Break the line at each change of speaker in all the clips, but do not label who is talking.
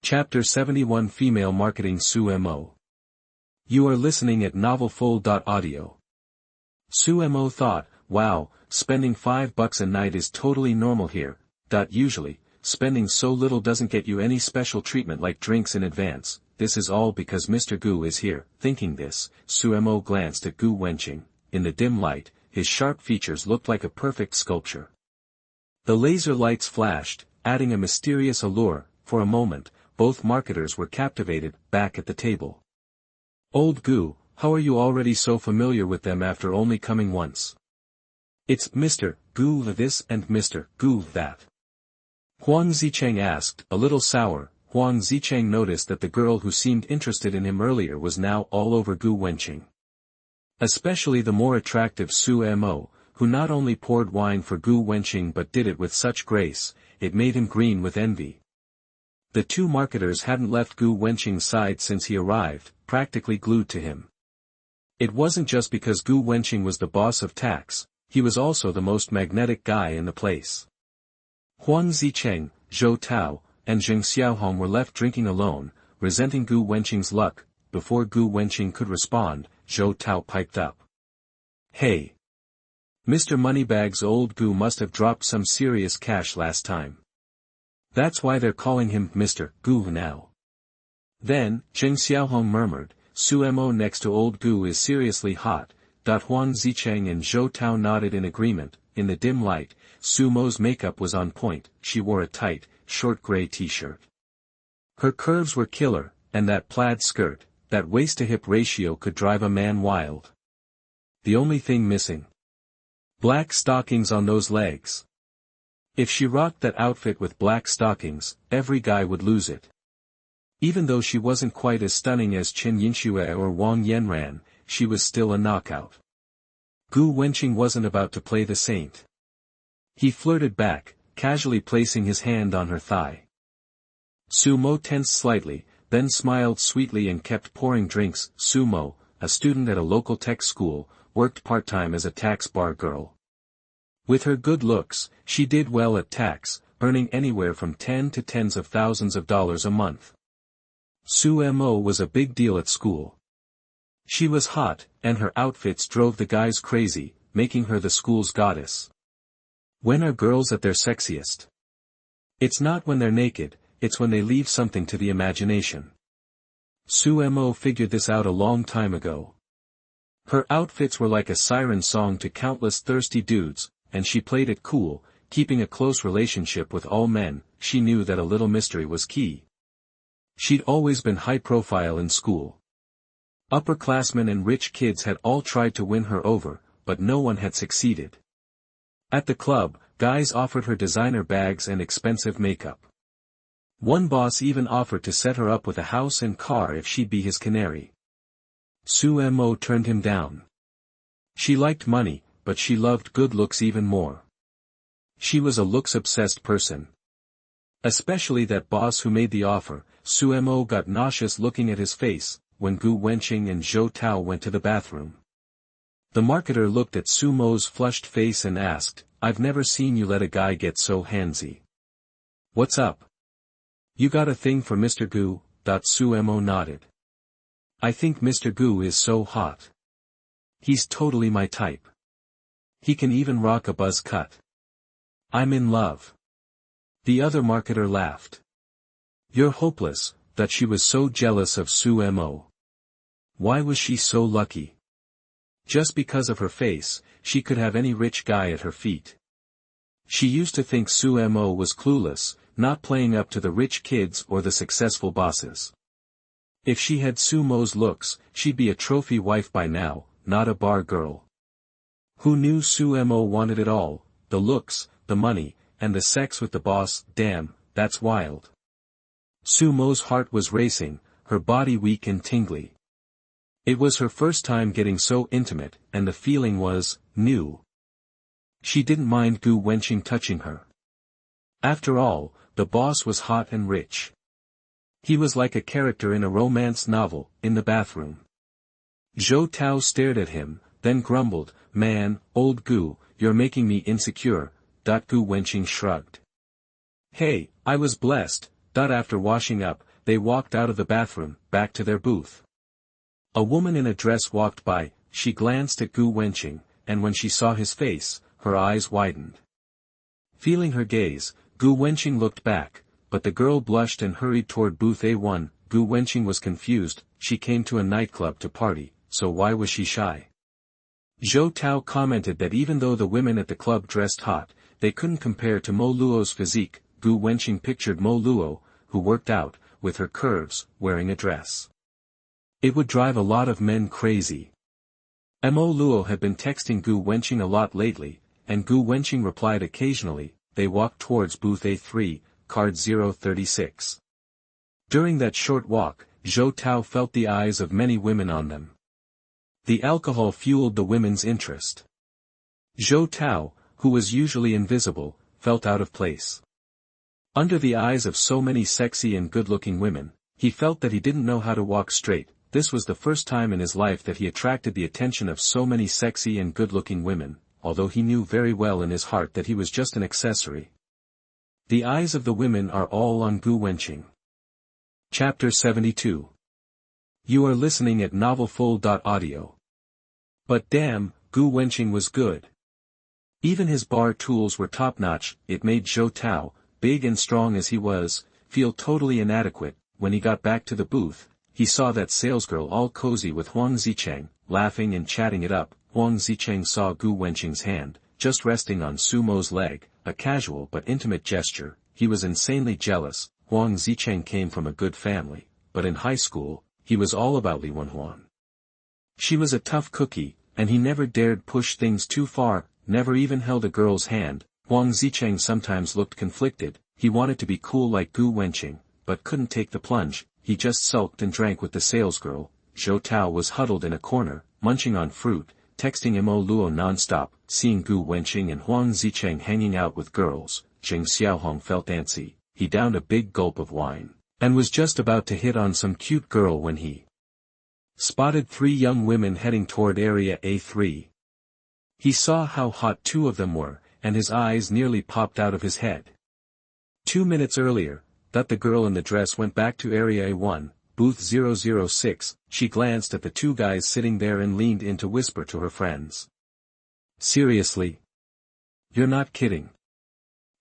Chapter 71 Female Marketing Su Mo. You are listening at novelfull.audio. Su Mo thought, wow, spending $5 a night is totally normal here. Usually, spending so little doesn't get you any special treatment like drinks in advance. This is all because Mr. Gu is here. Thinking this, Su Mo glanced at Gu Wenqing. In the dim light, his sharp features looked like a perfect sculpture. The laser lights flashed, adding a mysterious allure. For a moment, both marketers were captivated, back at the table. Old Gu, how are you already so familiar with them after only coming once? It's Mr. Gu this and Mr. Gu that. Huang Zicheng asked, a little sour. Huang Zicheng noticed that the girl who seemed interested in him earlier was now all over Gu Wenqing. Especially the more attractive Su Mo, who not only poured wine for Gu Wenqing but did it with such grace, it made him green with envy. The two marketers hadn't left Gu Wenqing's side since he arrived, practically glued to him. It wasn't just because Gu Wenqing was the boss of tax, he was also the most magnetic guy in the place. Huang Zicheng, Zhou Tao, and Zheng Xiaohong were left drinking alone, resenting Gu Wenqing's luck. Before Gu Wenqing could respond, Zhou Tao piped up. Hey! Mr. Moneybags, old Gu must have dropped some serious cash last time. That's why they're calling him Mr. Gu now. Then, Zheng Xiaohong murmured, Su Mo next to old Gu is seriously hot. Huang Zicheng and Zhou Tao nodded in agreement. In the dim light, Su Mo's makeup was on point. She wore a tight, short gray t-shirt. Her curves were killer, and that plaid skirt, that waist-to-hip ratio could drive a man wild. The only thing missing. Black stockings on those legs. If she rocked that outfit with black stockings, every guy would lose it. Even though she wasn't quite as stunning as Chen Yinxue or Wang Yanran, she was still a knockout. Gu Wenqing wasn't about to play the saint. He flirted back, casually placing his hand on her thigh. Su Mo tensed slightly, then smiled sweetly and kept pouring drinks. Su Mo, a student at a local tech school, worked part-time as a tax bar girl. With her good looks, she did well at tax, earning anywhere from 10 to tens of thousands of dollars a month. Su Mo was a big deal at school. She was hot, and her outfits drove the guys crazy, making her the school's goddess. When are girls at their sexiest? It's not when they're naked, it's when they leave something to the imagination. Su Mo figured this out a long time ago. Her outfits were like a siren song to countless thirsty dudes, and she played it cool, keeping a close relationship with all men. She knew that a little mystery was key. She'd always been high profile in school. Upperclassmen and rich kids had all tried to win her over, but no one had succeeded. At the club, guys offered her designer bags and expensive makeup. One boss even offered to set her up with a house and car if she'd be his canary. Su Mo turned him down. She liked money, but she loved good looks even more. She was a looks-obsessed person. Especially that boss who made the offer. Su Mo got nauseous looking at his face, when Gu Wenqing and Zhou Tao went to the bathroom. The marketer looked at Su Mo's flushed face and asked, I've never seen you let a guy get so handsy. What's up? You got a thing for Mr. Gu? Su Mo nodded. I think Mr. Gu is so hot. He's totally my type. He can even rock a buzz cut. I'm in love. The other marketer laughed. You're hopeless. That she was so jealous of Su Mo. Why was she so lucky? Just because of her face, she could have any rich guy at her feet. She used to think Su Mo was clueless, not playing up to the rich kids or the successful bosses. If she had Su Mo's looks, she'd be a trophy wife by now, not a bar girl. Who knew Su Mo wanted it all, the looks, the money, and the sex with the boss? Damn, that's wild. Su Mo's heart was racing, her body weak and tingly. It was her first time getting so intimate, and the feeling was new. She didn't mind Gu Wenqing touching her. After all, the boss was hot and rich. He was like a character in a romance novel. In the bathroom, Zhou Tao stared at him, then grumbled, Man, old Gu, you're making me insecure. Gu Wenqing shrugged. Hey, I was blessed. After washing up, they walked out of the bathroom, back to their booth. A woman in a dress walked by. She glanced at Gu Wenqing, and when she saw his face, her eyes widened. Feeling her gaze, Gu Wenqing looked back, but the girl blushed and hurried toward booth A1. Gu Wenqing was confused. She came to a nightclub to party, so why was she shy? Zhou Tao commented that even though the women at the club dressed hot, they couldn't compare to Mo Luo's physique. Gu Wenqing pictured Mo Luo, who worked out, with her curves, wearing a dress. It would drive a lot of men crazy. Mo Luo had been texting Gu Wenqing a lot lately, and Gu Wenqing replied occasionally. They walked towards booth A3, card 036. During that short walk, Zhou Tao felt the eyes of many women on them. The alcohol fueled the women's interest. Zhou Tao, who was usually invisible, felt out of place. Under the eyes of so many sexy and good-looking women, he felt that he didn't know how to walk straight. This was the first time in his life that he attracted the attention of so many sexy and good-looking women, although he knew very well in his heart that he was just an accessory. The eyes of the women are all on Gu Wenqing. Chapter 72. You are listening at novelfull.audio. But damn, Gu Wenqing was good. Even his bar tools were top-notch. It made Zhou Tao, big and strong as he was, feel totally inadequate. When he got back to the booth, he saw that salesgirl all cozy with Huang Zicheng, laughing and chatting it up. Huang Zicheng saw Gu Wenqing's hand, just resting on Sumo's leg, a casual but intimate gesture. He was insanely jealous. Huang Zicheng came from a good family, but in high school, he was all about Li Wenhuan. She was a tough cookie, and he never dared push things too far, never even held a girl's hand. Huang Zicheng sometimes looked conflicted. He wanted to be cool like Gu Wenqing, but couldn't take the plunge. He just sulked and drank with the salesgirl. Zhou Tao was huddled in a corner, munching on fruit, texting Mo Luo non-stop. Seeing Gu Wenqing and Huang Zicheng hanging out with girls, Zheng Xiaohong felt antsy. He downed a big gulp of wine, and was just about to hit on some cute girl when he spotted 3 young women heading toward area A3. He saw how hot 2 of them were, and his eyes nearly popped out of his head. 2 minutes earlier, the girl in the dress went back to area A1, booth 006, she glanced at the 2 guys sitting there and leaned in to whisper to her friends. Seriously? You're not kidding.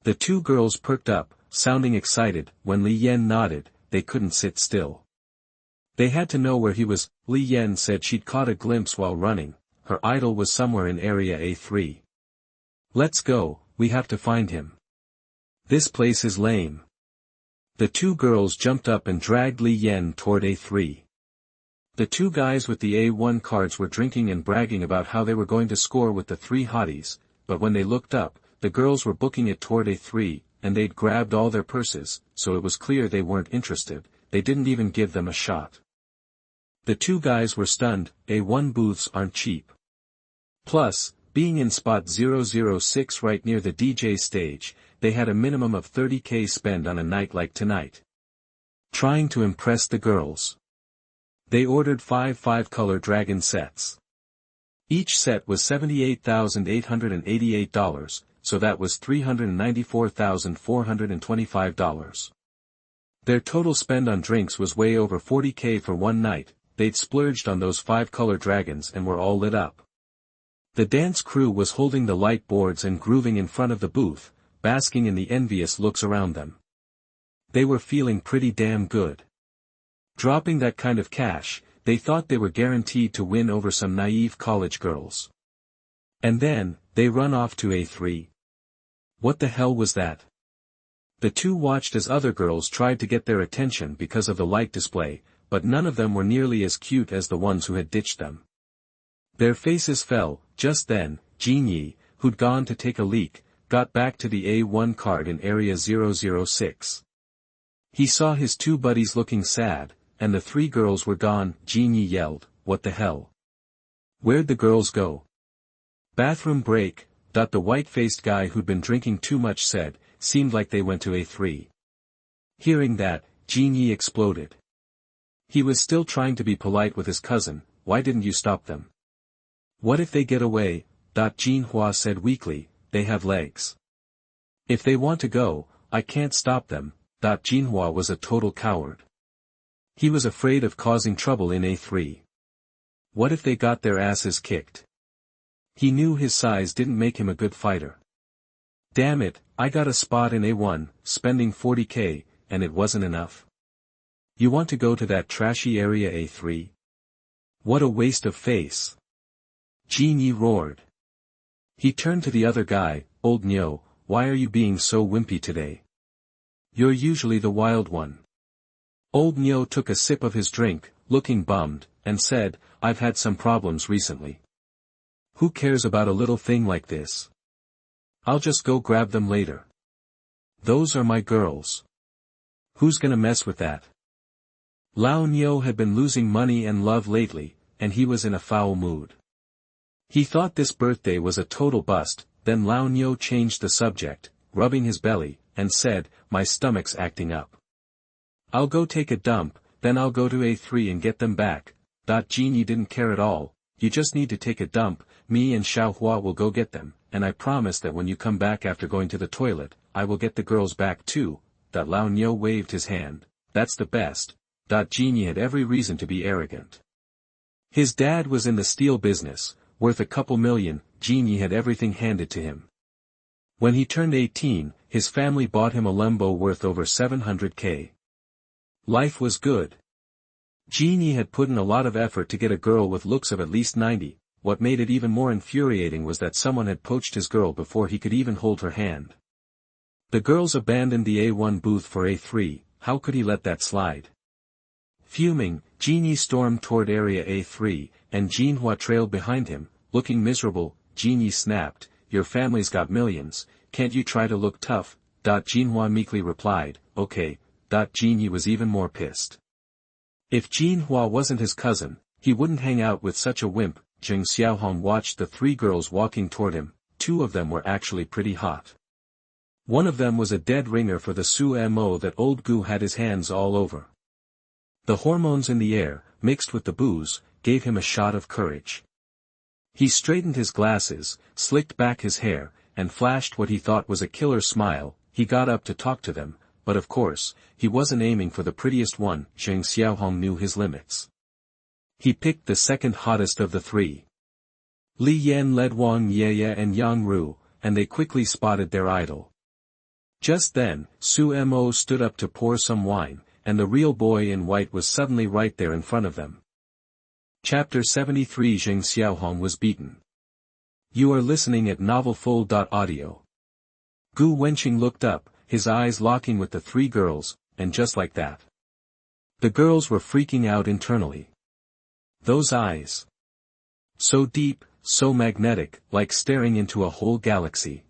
The 2 girls perked up, sounding excited. When Li Yan nodded, they couldn't sit still. They had to know where he was. Li Yan said she'd caught a glimpse while running. Her idol was somewhere in area A3. Let's go, we have to find him. This place is lame. The 2 girls jumped up and dragged Li Yan toward A3. The 2 guys with the A1 cards were drinking and bragging about how they were going to score with the 3 hotties, but when they looked up, the girls were booking it toward A3, and they'd grabbed all their purses, so it was clear they weren't interested. They didn't even give them a shot. The 2 guys were stunned. A1 booths aren't cheap. Plus, being in spot 006 right near the DJ stage, they had a minimum of 30k spend on a night like tonight. Trying to impress the girls, they ordered 5 5-color dragon sets. Each set was $78,888, so that was $394,425. Their total spend on drinks was way over 40k for one night. They'd splurged on those 5-color dragons and were all lit up. The dance crew was holding the light boards and grooving in front of the booth, basking in the envious looks around them. They were feeling pretty damn good. Dropping that kind of cash, they thought they were guaranteed to win over some naive college girls. And then, they run off to A3. What the hell was that? The 2 watched as other girls tried to get their attention because of the light display, but none of them were nearly as cute as the ones who had ditched them. Their faces fell. Just then, Jinyi, who'd gone to take a leak, got back to the A1 card in area 006. He saw his 2 buddies looking sad, and the 3 girls were gone. Jinyi yelled, "What the hell? Where'd the girls go?" Bathroom break, the white-faced guy who'd been drinking too much said. Seemed like they went to A3. Hearing that, Jinyi exploded. He was still trying to be polite with his cousin. Why didn't you stop them? What if they get away? Jinhua said weakly. They have legs. If they want to go, I can't stop them. Jinhua was a total coward. He was afraid of causing trouble in A3. What if they got their asses kicked? He knew his size didn't make him a good fighter. Damn it, I got a spot in A1, spending 40k, and it wasn't enough. You want to go to that trashy area A3? What a waste of face. Jinyi roared. He turned to the other guy, Old Nyo, why are you being so wimpy today? You're usually the wild one. Old Nyo took a sip of his drink, looking bummed, and said, I've had some problems recently. Who cares about a little thing like this? I'll just go grab them later. Those are my girls. Who's gonna mess with that? Lao Nyo had been losing money and love lately, and he was in a foul mood. He thought this birthday was a total bust, then Lao Nyo changed the subject, rubbing his belly, and said, my stomach's acting up. I'll go take a dump, then I'll go to A3 and get them back. Jinyi didn't care at all, you just need to take a dump, me and Xiaohua will go get them, and I promise that when you come back after going to the toilet, I will get the girls back too. Lao Nyo waved his hand, that's the best. Jinyi had every reason to be arrogant. His dad was in the steel business, worth a couple million, Jinyi had everything handed to him. When he turned 18, his family bought him a Lambo worth over 700k. Life was good. Jinyi had put in a lot of effort to get a girl with looks of at least 90, what made it even more infuriating was that someone had poached his girl before he could even hold her hand. The girls abandoned the A1 booth for A3, how could he let that slide? Fuming, Jinyi stormed toward area A3, and Jinhua trailed behind him, looking miserable. Jinyi snapped, your family's got millions, can't you try to look tough? Jinhua meekly replied, okay. Jinyi was even more pissed. If Jinhua wasn't his cousin, he wouldn't hang out with such a wimp. Xiaohong watched the three girls walking toward him, two of them were actually pretty hot. One of them was a dead ringer for the sumo that old Gu had his hands all over. The hormones in the air, mixed with the booze, gave him a shot of courage. He straightened his glasses, slicked back his hair, and flashed what he thought was a killer smile. He got up to talk to them, but of course, he wasn't aiming for the prettiest one. Xiaohong knew his limits. He picked the second hottest of the three. Li Yan led Wang Yeye and Yang Ru, and they quickly spotted their idol. Just then, Sumo stood up to pour some wine, and the real boy in white was suddenly right there in front of them. Chapter 73 Zheng Xiaohong was beaten. You are listening at novelfull.audio. Gu Wenqing looked up, his eyes locking with the three girls, and just like that. The girls were freaking out internally. Those eyes. So deep, so magnetic, like staring into a whole galaxy.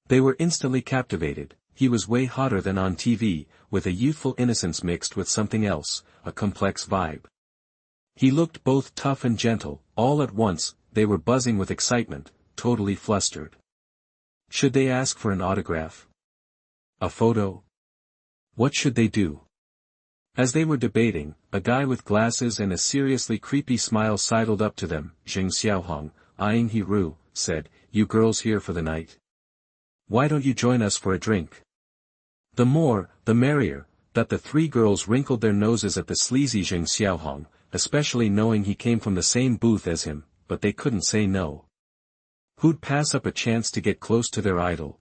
They were instantly captivated. He was way hotter than on TV, with a youthful innocence mixed with something else, a complex vibe. He looked both tough and gentle, all at once. They were buzzing with excitement, totally flustered. Should they ask for an autograph? A photo? What should they do? As they were debating, a guy with glasses and a seriously creepy smile sidled up to them. Zheng Xiaohong, eyeing Hiru, said, you girls here for the night? Why don't you join us for a drink? The more, the merrier. The three girls wrinkled their noses at the sleazy Zheng Xiaohong, especially knowing he came from the same booth as him, but they couldn't say no. Who'd pass up a chance to get close to their idol?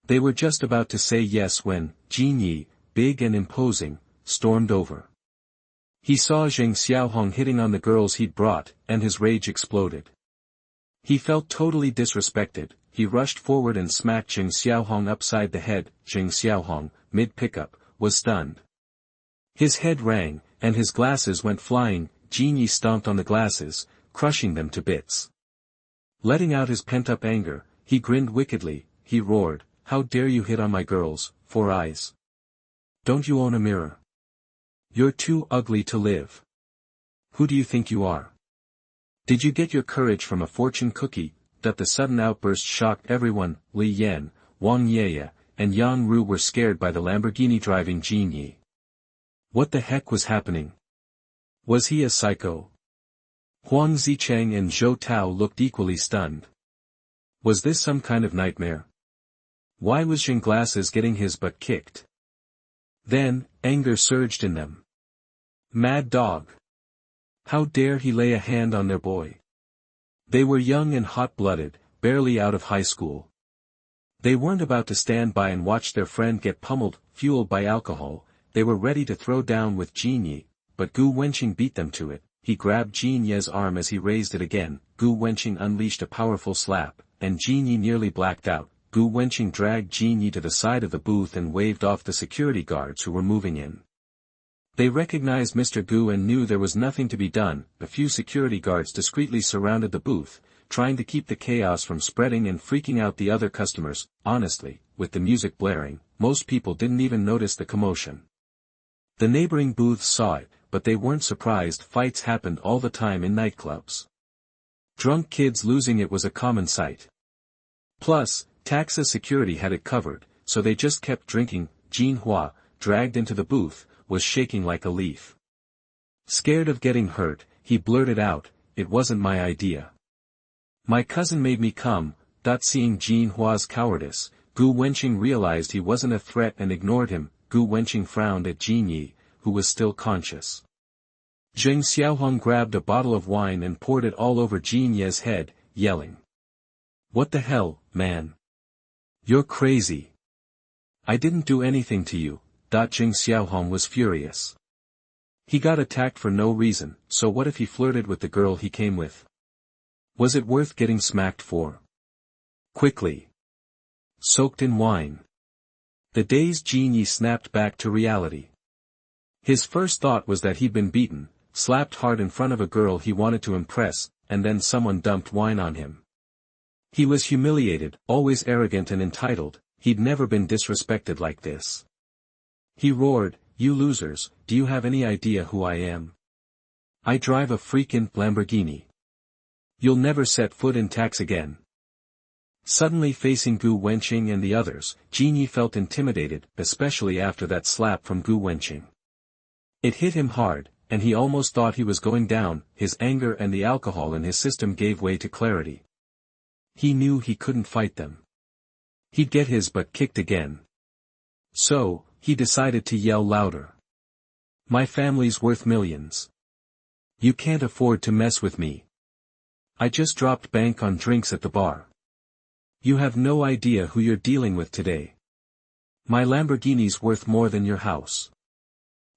They were just about to say yes when, Jinyi, big and imposing, stormed over. He saw Zheng Xiaohong hitting on the girls he'd brought, and his rage exploded. He felt totally disrespected. He rushed forward and smacked Zheng Xiaohong upside the head. Zheng Xiaohong, mid-pickup, was stunned. His head rang, and his glasses went flying. Jinyi stomped on the glasses, crushing them to bits. Letting out his pent-up anger, he grinned wickedly. He roared, how dare you hit on my girls, Four Eyes? Don't you own a mirror? You're too ugly to live. Who do you think you are? Did you get your courage from a fortune cookie? The sudden outburst shocked everyone. Li Yan, Wang Yeye, and Yang Ru were scared by the Lamborghini driving Jinyi. What the heck was happening? Was he a psycho? Huang Zicheng and Zhou Tao looked equally stunned. Was this some kind of nightmare? Why was Zheng Glasses getting his butt kicked? Then, anger surged in them. Mad dog! How dare he lay a hand on their boy? They were young and hot-blooded, barely out of high school. They weren't about to stand by and watch their friend get pummeled, fueled by alcohol. They were ready to throw down with Jin Yi, but Gu Wenqing beat them to it. He grabbed Jin Ye's arm as he raised it again. Gu Wenqing unleashed a powerful slap, and Jin Yi nearly blacked out. Gu Wenqing dragged Jin Yi to the side of the booth and waved off the security guards who were moving in. They recognized Mr. Gu and knew there was nothing to be done. A few security guards discreetly surrounded the booth, trying to keep the chaos from spreading and freaking out the other customers. Honestly, with the music blaring, most people didn't even notice the commotion. The neighboring booths saw it, but they weren't surprised. Fights happened all the time in nightclubs. Drunk kids losing it was a common sight. Plus, Taxa's security had it covered, so they just kept drinking. Jin Hua, dragged into the booth, was shaking like a leaf. Scared of getting hurt, he blurted out, "It wasn't my idea. My cousin made me come." Seeing Jin Hua's cowardice, Gu Wenqing realized he wasn't a threat and ignored him. Gu Wenqing frowned at Jin Yi, who was still conscious. Zheng Xiaohong grabbed a bottle of wine and poured it all over Jin Ye's head, yelling. "What the hell, man? You're crazy. I didn't do anything to you." Zheng Xiaohong was furious. He got attacked for no reason, so what if he flirted with the girl he came with? Was it worth getting smacked for? Quickly. Soaked in wine. The dazed Jin Yi snapped back to reality. His first thought was that he'd been beaten, slapped hard in front of a girl he wanted to impress, and then someone dumped wine on him. He was humiliated, always arrogant and entitled. He'd never been disrespected like this. He roared, "You losers, do you have any idea who I am? I drive a freaking Lamborghini. You'll never set foot in Tax again." Suddenly facing Gu Wenqing and the others, Jin Yi felt intimidated, especially after that slap from Gu Wenqing. It hit him hard, and he almost thought he was going down. His anger and the alcohol in his system gave way to clarity. He knew he couldn't fight them. He'd get his butt kicked again. So, he decided to yell louder. "My family's worth millions. You can't afford to mess with me. I just dropped bank on drinks at the bar. You have no idea who you're dealing with today. My Lamborghini's worth more than your house."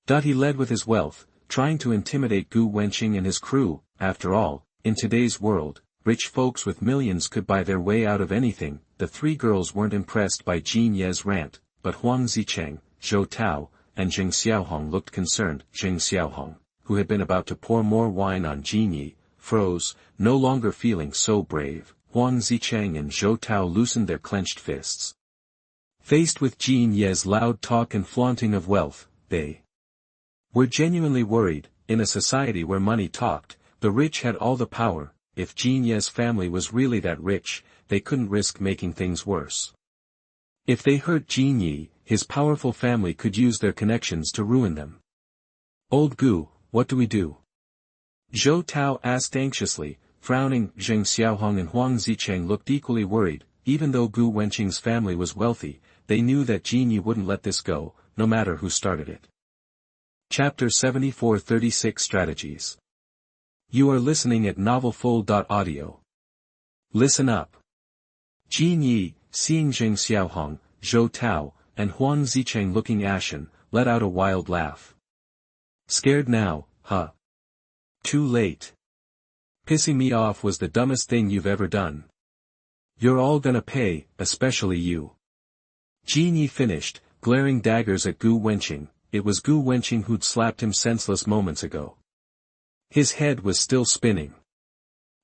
He led with his wealth, trying to intimidate Gu Wenqing and his crew. After all, in today's world, rich folks with millions could buy their way out of anything. The three girls weren't impressed by Jin Ye's rant, but Huang Zicheng, Zhou Tao, and Zheng Xiaohong looked concerned. Zheng Xiaohong, who had been about to pour more wine on Jin Yi, froze, no longer feeling so brave. Huang Zicheng and Zhou Tao loosened their clenched fists. Faced with Jin Ye's loud talk and flaunting of wealth, they were genuinely worried. In a society where money talked, the rich had all the power. If Jin Ye's family was really that rich, they couldn't risk making things worse. If they hurt Jin Yi, his powerful family could use their connections to ruin them. "Old Gu, what do we do?" Zhou Tao asked anxiously, frowning. Zheng Xiaohong and Huang Zicheng looked equally worried. Even though Gu Wenqing's family was wealthy, they knew that Jin Yi wouldn't let this go, no matter who started it. Chapter 74-36 Strategies. You are listening at novelfull.audio. Listen up. Jin Yi, seeing Zheng Xiaohong, Zhou Tao, and Huang Zicheng looking ashen, let out a wild laugh. "Scared now, huh? Too late. Pissing me off was the dumbest thing you've ever done. You're all gonna pay, especially you." Jin Yi finished, glaring daggers at Gu Wenqing. It was Gu Wenqing who'd slapped him senseless moments ago. His head was still spinning.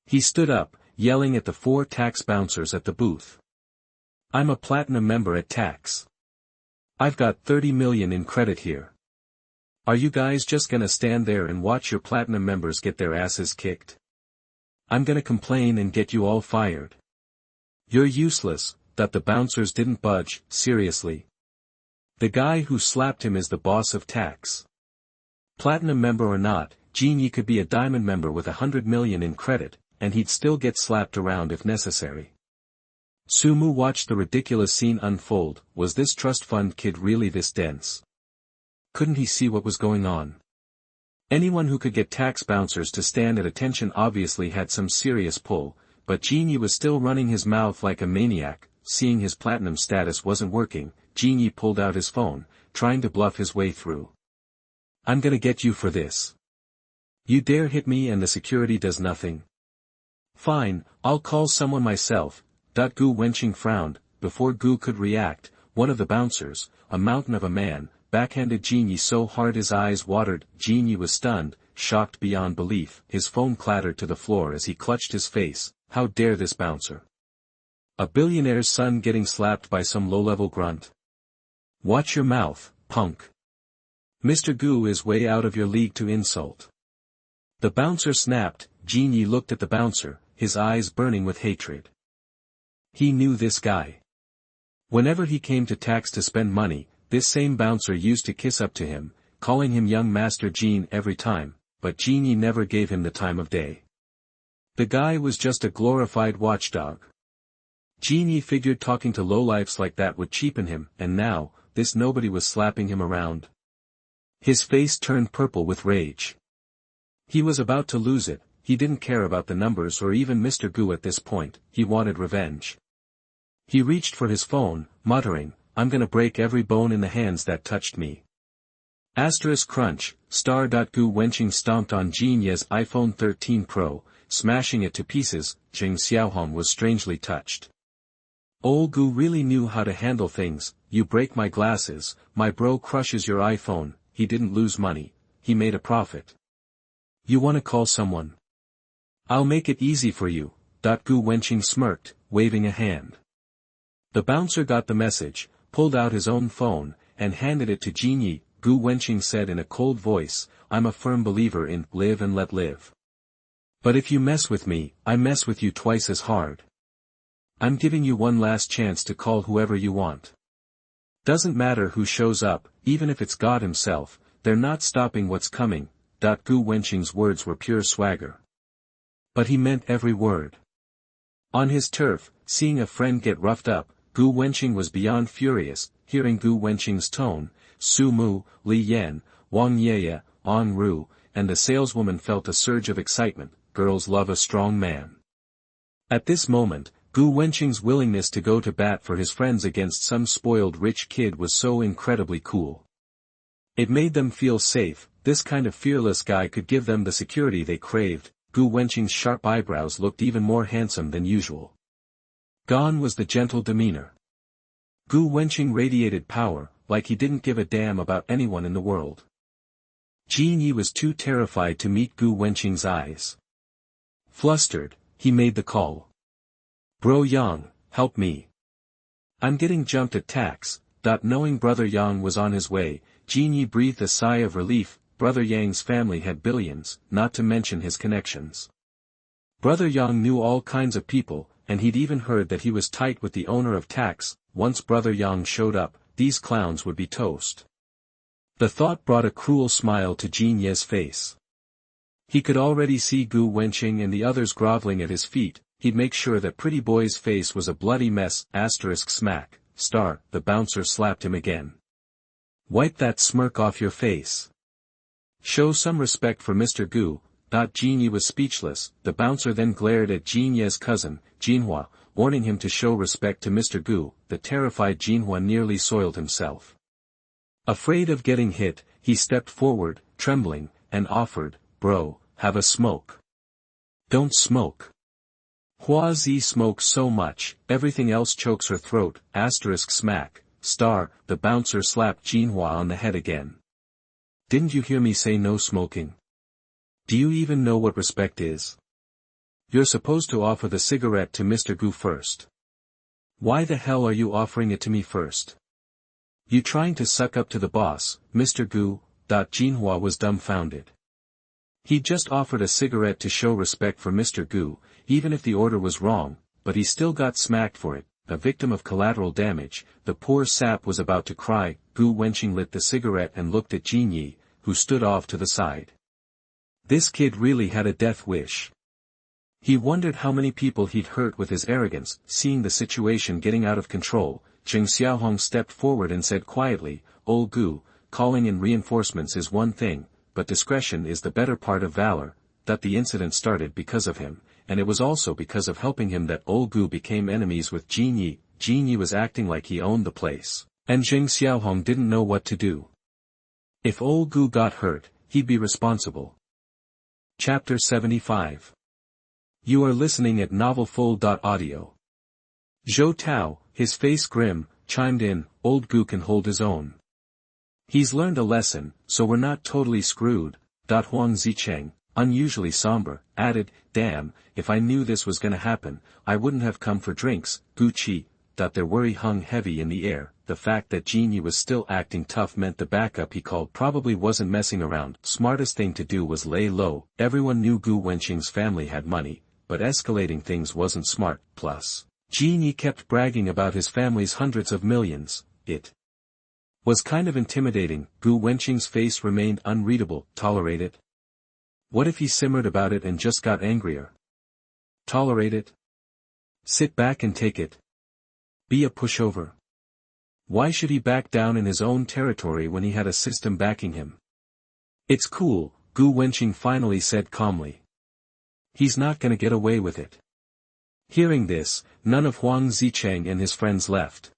He stood up, yelling at the 4 tax bouncers at the booth. "I'm a platinum member at Tax. I've got 30 million in credit here. Are you guys just gonna stand there and watch your platinum members get their asses kicked? I'm gonna complain and get you all fired." "You're useless." That the bouncers didn't budge. "Seriously? The guy who slapped him is the boss of Tax. Platinum member or not, Jin Yi could be a diamond member with 100 million in credit, and he'd still get slapped around if necessary." Sumu watched the ridiculous scene unfold. Was this trust fund kid really this dense? couldn't he see what was going on? Anyone who could get tax bouncers to stand at attention obviously had some serious pull, but Zheng was still running his mouth like a maniac. Seeing his platinum status wasn't working, Zheng pulled out his phone, trying to bluff his way through. I'm gonna get you for this. You dare hit me and the security does nothing? Fine, I'll call someone myself.Gu Wenqing frowned. Before Gu could react, one of the bouncers, a mountain of a man, backhanded Zheng so hard his eyes watered. Zheng was stunned, shocked beyond belief. His phone clattered to the floor as he clutched his face. How dare this bouncer? A billionaire's son getting slapped by some low-level grunt. Watch your mouth, punk. Mr. Gu is way out of your league to insult. The bouncer snapped. Zheng looked at the bouncer, his eyes burning with hatred. He knew this guy. Whenever he came to tax to spend money, this same bouncer used to kiss up to him, calling him young Master Zheng every time, but Zheng never gave him the time of day. The guy was just a glorified watchdog. Zheng figured talking to lowlifes like that would cheapen him, and now, this nobody was slapping him around. His face turned purple with rage. He was about to lose it. He didn't care about the numbers or even Mr. Gu at this point. He wanted revenge. He reached for his phone, muttering, I'm gonna break every bone in the hands that touched me. Asterisk crunch, *.Gu Wenqing stomped on Zheng's iPhone 13 Pro, smashing it to pieces. Xiaohong was strangely touched. Old Gu really knew how to handle things. You break my glasses, my bro crushes your iPhone. He didn't lose money, he made a profit. You wanna call someone? I'll make it easy for you. Gu Wenqing smirked, waving a hand. The bouncer got the message, pulled out his own phone, and handed it to Zheng. Gu Wenqing said in a cold voice, I'm a firm believer in live and let live. But if you mess with me, I mess with you twice as hard. I'm giving you one last chance to call whoever you want. Doesn't matter who shows up, even if it's God himself, they're not stopping what's coming. Gu Wenqing's words were pure swagger. But he meant every word. On his turf, seeing a friend get roughed up, Gu Wenqing was beyond furious. Hearing Gu Wenqing's tone, Su Mu, Li Yan, Wang Yeye, An Ru, and the saleswoman felt a surge of excitement. Girls love a strong man. At this moment, Gu Wenqing's willingness to go to bat for his friends against some spoiled rich kid was so incredibly cool. It made them feel safe. This kind of fearless guy could give them the security they craved. Gu Wenqing's sharp eyebrows looked even more handsome than usual. Gone was the gentle demeanor. Gu Wenqing radiated power, like he didn't give a damn about anyone in the world. Zheng was too terrified to meet Gu Wenqing's eyes. Flustered, he made the call. Bro Yang, help me. I'm getting jumped at tax. Knowing Brother Yang was on his way, Zheng breathed a sigh of relief. Brother Yang's family had billions, not to mention his connections. Brother Yang knew all kinds of people, and he'd even heard that he was tight with the owner of tax. Once Brother Yang showed up, these clowns would be toast. The thought brought a cruel smile to Zheng's face. He could already see Gu Wenqing and the others groveling at his feet. He'd make sure that pretty boy's face was a bloody mess. Asterisk smack, star, the bouncer slapped him again. Wipe that smirk off your face. Show some respect for Mr. Gu. Zheng was speechless. The bouncer then glared at Zheng's cousin, Jinhua, warning him to show respect to Mr. Gu. The terrified Jinhua nearly soiled himself. Afraid of getting hit, he stepped forward, trembling, and offered, Bro, have a smoke. Don't smoke. Hua Zi smokes so much, everything else chokes her throat. Asterisk smack, star, the bouncer slapped Jinhua on the head again. Didn't you hear me say no smoking? Do you even know what respect is? You're supposed to offer the cigarette to Mr. Gu first. Why the hell are you offering it to me first? You trying to suck up to the boss, Mr. Gu? Jinhua was dumbfounded. He just offered a cigarette to show respect for Mr. Gu, even if the order was wrong, but he still got smacked for it. A victim of collateral damage, the poor sap was about to cry. Gu Wenqing lit the cigarette and looked at Zheng, who stood off to the side. This kid really had a death wish. He wondered how many people he'd hurt with his arrogance. Seeing the situation getting out of control, Xiaohong stepped forward and said quietly, Old Gu, calling in reinforcements is one thing, but discretion is the better part of valor, that the incident started because of him, and it was also because of helping him that old Gu became enemies with Jin Yi. Jin Yi was acting like he owned the place, and Zheng Xiaohong didn't know what to do. If old Gu got hurt, he'd be responsible. Chapter 75. You are listening at novelfull.audio. Zhou Tao, his face grim, chimed in, old Gu can hold his own. He's learned a lesson, so we're not totally screwed. Huang Zicheng, unusually somber, added, damn, if I knew this was gonna happen, I wouldn't have come for drinks. Gu Qi. Their worry hung heavy in the air. The fact that Jin Yi was still acting tough meant the backup he called probably wasn't messing around. Smartest thing to do was lay low. Everyone knew Gu Wenqing's family had money, but escalating things wasn't smart. Plus, Jin Yi kept bragging about his family's hundreds of millions. It was kind of intimidating. Gu Wenqing's face remained unreadable. Tolerate it? What if he simmered about it and just got angrier? Tolerate it? Sit back and take it. Be a pushover. Why should he back down in his own territory when he had a system backing him? It's cool, Gu Wenqing finally said calmly. He's not gonna get away with it. Hearing this, none of Huang Zicheng and his friends left.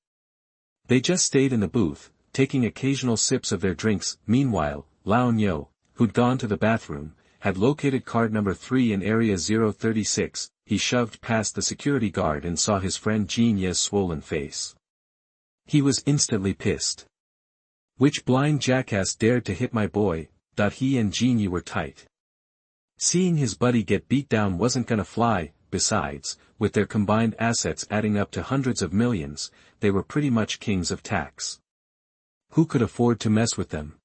They just stayed in the booth, taking occasional sips of their drinks. Meanwhile, Lao Nyo, who'd gone to the bathroom, had located card number 3 in area 036, he shoved past the security guard and saw his friend Jin Ye's swollen face. He was instantly pissed. Which blind jackass dared to hit my boy? He and Jin Ye were tight. Seeing his buddy get beat down wasn't gonna fly. Besides, with their combined assets adding up to hundreds of millions, they were pretty much kings of tax. Who could afford to mess with them?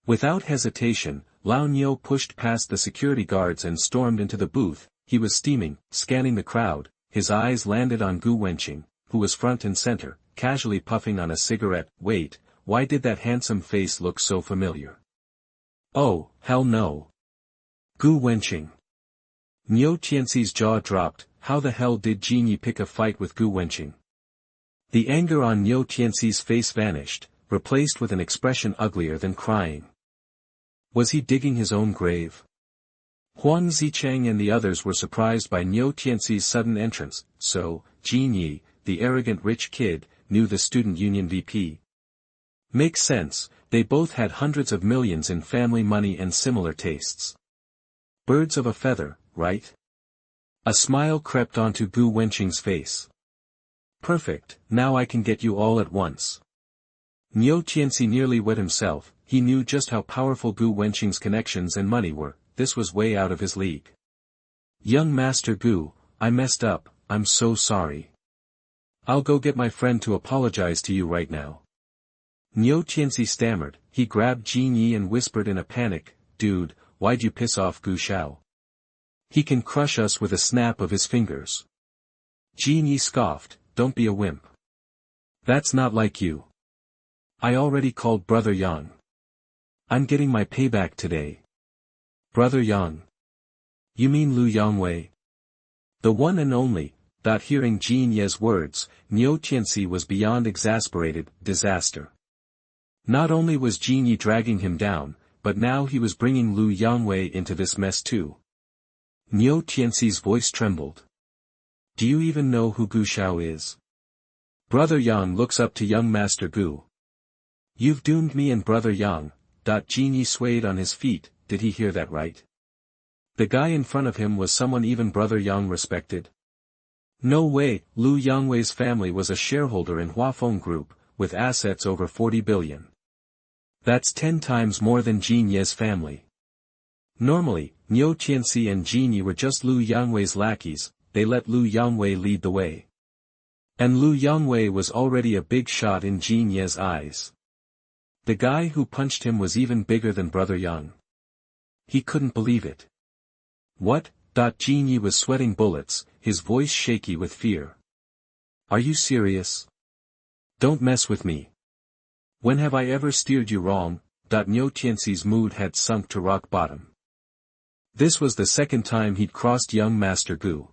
Without hesitation, Lao Nyo pushed past the security guards and stormed into the booth. He was steaming, scanning the crowd. His eyes landed on Gu Wenqing, who was front and center, casually puffing on a cigarette. Wait, why did that handsome face look so familiar? Oh, hell no. Gu Wenqing. Niu Tianxi's jaw dropped. How the hell did Jin Yi pick a fight with Gu Wenqing? The anger on Niu Tianxi's face vanished, replaced with an expression uglier than crying. Was he digging his own grave? Huang Zicheng and the others were surprised by Niu Tianxi's sudden entrance, so, Jin Yi, the arrogant rich kid, knew the student union VP. Makes sense, they both had hundreds of millions in family money and similar tastes. Birds of a feather, right? A smile crept onto Gu Wenqing's face. Perfect, now I can get you all at once. Niu Tianxi nearly wet himself. He knew just how powerful Gu Wenqing's connections and money were. This was way out of his league. Young Master Gu, I messed up, I'm so sorry. I'll go get my friend to apologize to you right now. Niu Tianxi stammered. He grabbed Jin Yi and whispered in a panic, dude, why'd you piss off Gu Shao? He can crush us with a snap of his fingers. Jin Yi scoffed, don't be a wimp. That's not like you. I already called Brother Yang. I'm getting my payback today. Brother Yang. You mean Lu Yangwei? The one and only. Hearing Jin Ye's words, Niu Tianxi was beyond exasperated. Disaster. Not only was Jin Yi dragging him down, but now he was bringing Lu Yangwei into this mess too. Niu Tianxi's voice trembled. Do you even know who Gu Shao is? Brother Yang looks up to young Master Gu. You've doomed me and Brother Yang. Jin Yi swayed on his feet. Did he hear that right? The guy in front of him was someone even Brother Yang respected. No way. Lu Yangwei's family was a shareholder in Huafeng Group, with assets over 40 billion. That's 10 times more than Jin Ye's family. Normally, Niu Tianxi and Jin Yi were just Lu Yangwei's lackeys. They let Lu Yangwei lead the way. And Lu Yangwei was already a big shot in Jin Ye's eyes. The guy who punched him was even bigger than Brother Yang. He couldn't believe it. What? Jin Yi was sweating bullets, his voice shaky with fear. Are you serious? Don't mess with me. When have I ever steered you wrong? Niu Tianxi's mood had sunk to rock bottom. This was the second time he'd crossed young Master Gu.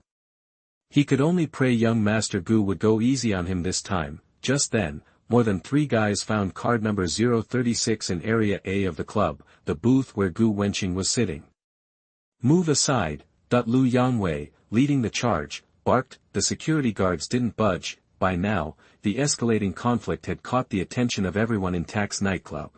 He could only pray young Master Gu would go easy on him this time. Just then, more than 3 guys found card number 036 in Area A of the club, the booth where Gu Wenqing was sitting. "Move aside," Lu Yangwei, leading the charge, barked. The security guards didn't budge. By now, the escalating conflict had caught the attention of everyone in Tak's nightclub.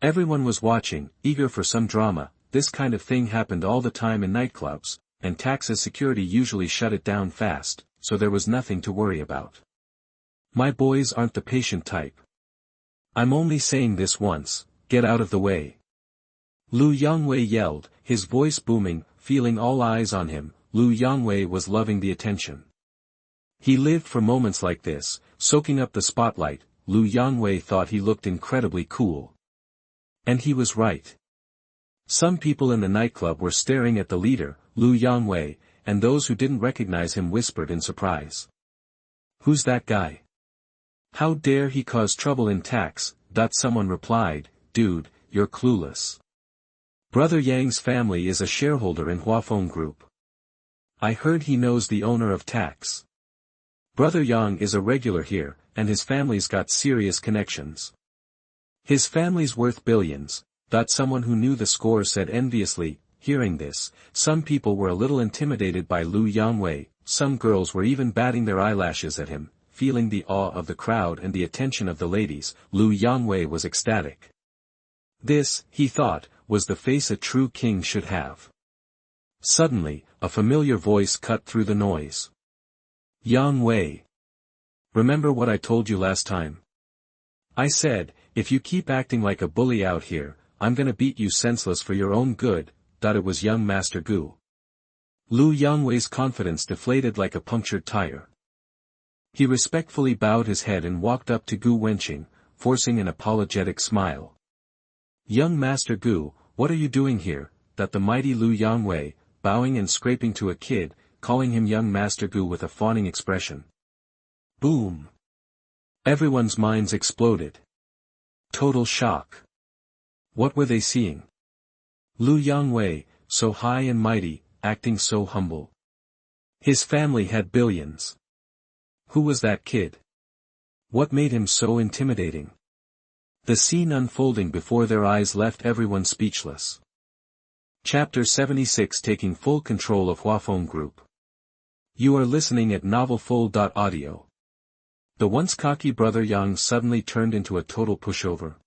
Everyone was watching, eager for some drama. This kind of thing happened all the time in nightclubs, and Tak's security usually shut it down fast, so there was nothing to worry about. My boys aren't the patient type. I'm only saying this once, get out of the way. Lu Yangwei yelled, his voice booming, feeling all eyes on him. Lu Yangwei was loving the attention. He lived for moments like this, soaking up the spotlight. Lu Yangwei thought he looked incredibly cool. And he was right. Some people in the nightclub were staring at the leader, Lu Yangwei, and those who didn't recognize him whispered in surprise. "Who's that guy? How dare he cause trouble in Tax?" Someone replied, "Dude, you're clueless. Brother Yang's family is a shareholder in Huafeng Group. I heard he knows the owner of Tax. Brother Yang is a regular here, and his family's got serious connections. His family's worth billions," someone who knew the score said enviously. Hearing this, some people were a little intimidated by Lu Yangwei. Some girls were even batting their eyelashes at him. Feeling the awe of the crowd and the attention of the ladies, Lu Yangwei was ecstatic. This, he thought, was the face a true king should have. Suddenly, a familiar voice cut through the noise. "Yang Wei. Remember what I told you last time? I said, if you keep acting like a bully out here, I'm gonna beat you senseless for your own good." It was young Master Gu. Lu Yangwei's confidence deflated like a punctured tire. He respectfully bowed his head and walked up to Gu Wenqing, forcing an apologetic smile. "Young Master Gu, what are you doing here?" The mighty Lu Yangwei, bowing and scraping to a kid, calling him young Master Gu with a fawning expression. Boom! Everyone's minds exploded. Total shock. What were they seeing? Lu Yangwei, so high and mighty, acting so humble. His family had billions. Who was that kid? What made him so intimidating? The scene unfolding before their eyes left everyone speechless. Chapter 76, taking full control of Huafeng Group. You are listening at novelfull.audio. The once cocky brother Yang suddenly turned into a total pushover.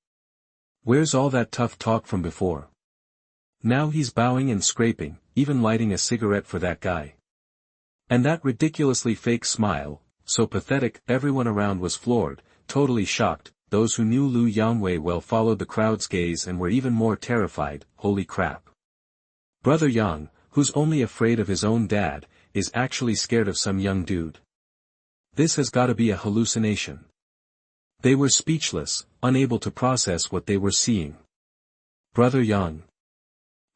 Where's all that tough talk from before? Now he's bowing and scraping, even lighting a cigarette for that guy. And that ridiculously fake smile, so pathetic. Everyone around was floored, totally shocked. Those who knew Lu Yangwei well followed the crowd's gaze and were even more terrified. Holy crap. Brother Yang, who's only afraid of his own dad, is actually scared of some young dude. This has gotta be a hallucination. They were speechless, unable to process what they were seeing. Brother Yang.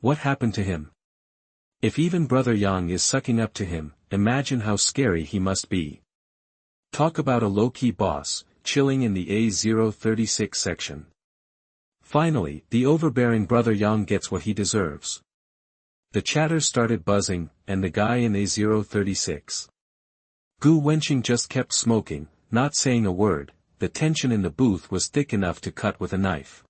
What happened to him? If even Brother Yang is sucking up to him, imagine how scary he must be. Talk about a low-key boss, chilling in the A036 section. Finally, the overbearing Brother Yang gets what he deserves. The chatter started buzzing, and the guy in A036. Gu Wenqing just kept smoking, not saying a word. The tension in the booth was thick enough to cut with a knife.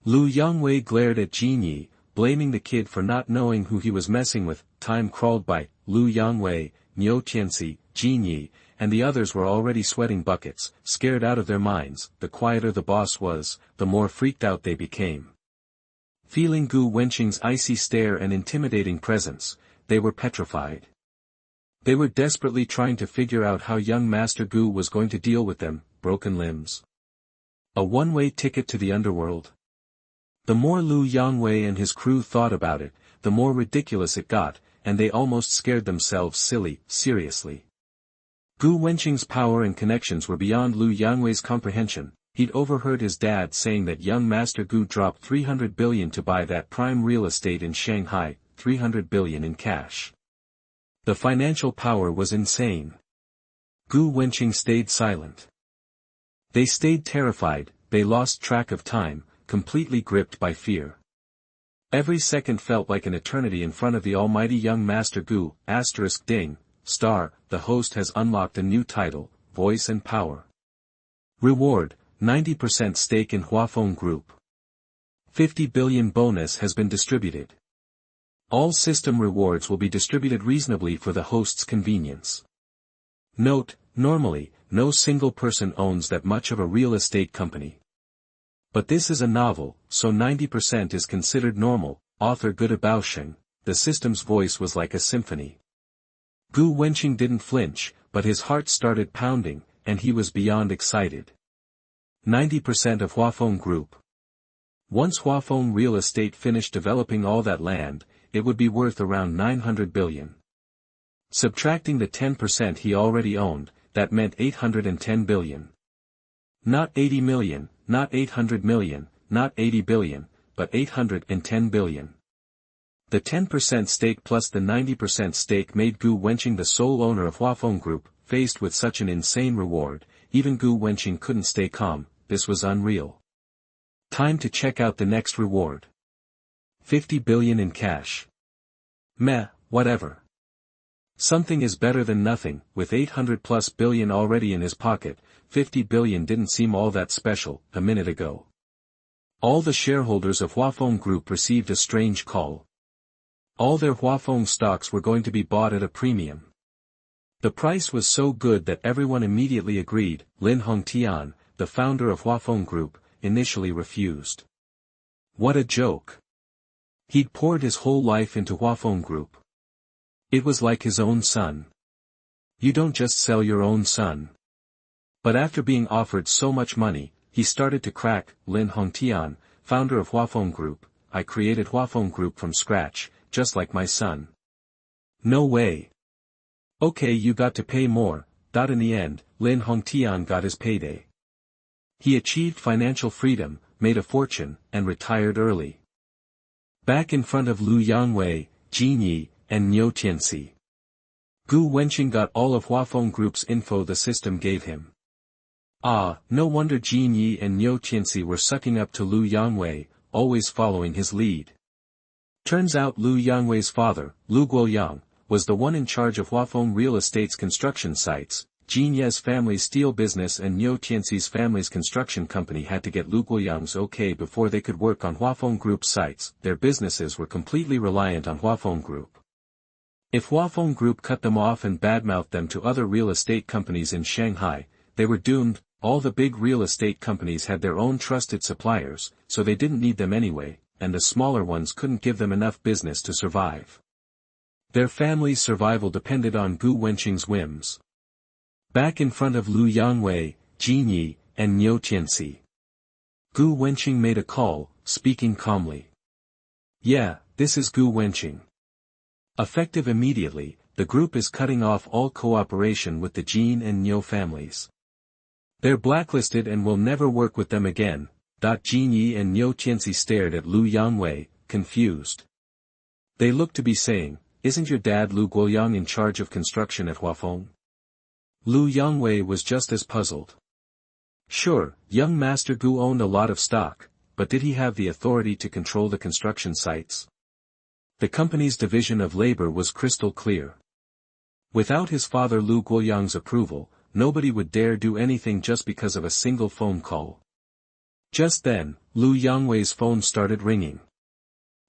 Lu Yangwei glared at Jinyi, blaming the kid for not knowing who he was messing with. Time crawled by. Lu Yangwei, Niu Tianxi, Jinyi, and the others were already sweating buckets, scared out of their minds. The quieter the boss was, the more freaked out they became. Feeling Gu Wenqing's icy stare and intimidating presence, they were petrified. They were desperately trying to figure out how young Master Gu was going to deal with them. Broken limbs. A one-way ticket to the underworld. The more Lu Yangwei and his crew thought about it, the more ridiculous it got, and they almost scared themselves silly. Seriously. Gu Wenqing's power and connections were beyond Lu Yangwei's comprehension. He'd overheard his dad saying that young Master Gu dropped 300 billion to buy that prime real estate in Shanghai, 300 billion in cash. The financial power was insane. Gu Wenqing stayed silent. They stayed terrified, they lost track of time, completely gripped by fear. Every second felt like an eternity in front of the almighty young Master Gu. *Ding, star, the host has unlocked a new title, Voice and Power. Reward, 90% stake in Huafeng Group. 50 billion bonus has been distributed. All system rewards will be distributed reasonably for the host's convenience. Note, normally, no single person owns that much of a real estate company. But this is a novel, so 90% is considered normal. Author Gu Baosheng. The system's voice was like a symphony. Gu Wenqing didn't flinch, but his heart started pounding, and he was beyond excited. 90% of Huafeng Group. Once Huafeng Real Estate finished developing all that land, it would be worth around 900 billion. Subtracting the 10% he already owned, that meant 810 billion. Not 80 million, not 800 million, not 80 billion, but 810 billion. The 10% stake plus the 90% stake made Gu Wenqing the sole owner of Huafeng Group. Faced with such an insane reward, even Gu Wenqing couldn't stay calm. This was unreal. Time to check out the next reward. 50 billion in cash. Meh, whatever. Something is better than nothing. With 800 plus billion already in his pocket, 50 billion didn't seem all that special a minute ago. All the shareholders of Huafeng Group received a strange call. All their Huafeng stocks were going to be bought at a premium. The price was so good that everyone immediately agreed. Lin Hongtian, the founder of Huafeng Group, initially refused. What a joke. He'd poured his whole life into Huafeng Group. It was like his own son. You don't just sell your own son. But after being offered so much money, he started to crack. Lin Hongtian, founder of Huafeng Group, I created Huafeng Group from scratch, just like my son. No way. Okay, you got to pay more. In the end, Lin Hongtian got his payday. He achieved financial freedom, made a fortune, and retired early. Back in front of Lu Yangwei, Jin Yi, and Niu Tianxi. Gu Wenqing got all of Huafeng Group's info the system gave him. Ah, no wonder Jin Yi and Niu Tianxi were sucking up to Lu Yangwei, always following his lead. Turns out Lu Yangwei's father, Lu Guoyang, was the one in charge of Huafeng Real Estate's construction sites. Jin Ye's family's steel business and Niu Tianxi's family's construction company had to get Lu Guoyang's okay before they could work on Huafeng Group's sites. Their businesses were completely reliant on Huafeng Group. If Huafeng Group cut them off and badmouthed them to other real estate companies in Shanghai, they were doomed. All the big real estate companies had their own trusted suppliers, so they didn't need them anyway, and the smaller ones couldn't give them enough business to survive. Their family's survival depended on Gu Wenqing's whims. Back in front of Lu Yangwei, Jin Yi, and Niu Tianxi. Gu Wenqing made a call, speaking calmly. Yeah, this is Gu Wenqing. Effective immediately, the group is cutting off all cooperation with the Jin and Niu families. They're blacklisted and will never work with them again. Jin Yi and Niu Tianxi stared at Lu Yangwei, confused. They looked to be saying, isn't your dad Lu Guoyang in charge of construction at Huafeng? Lu Yangwei was just as puzzled. Sure, young Master Gu owned a lot of stock, but did he have the authority to control the construction sites? The company's division of labor was crystal clear. Without his father Lu Guoyang's approval, nobody would dare do anything just because of a single phone call. Just then, Lu Yangwei's phone started ringing.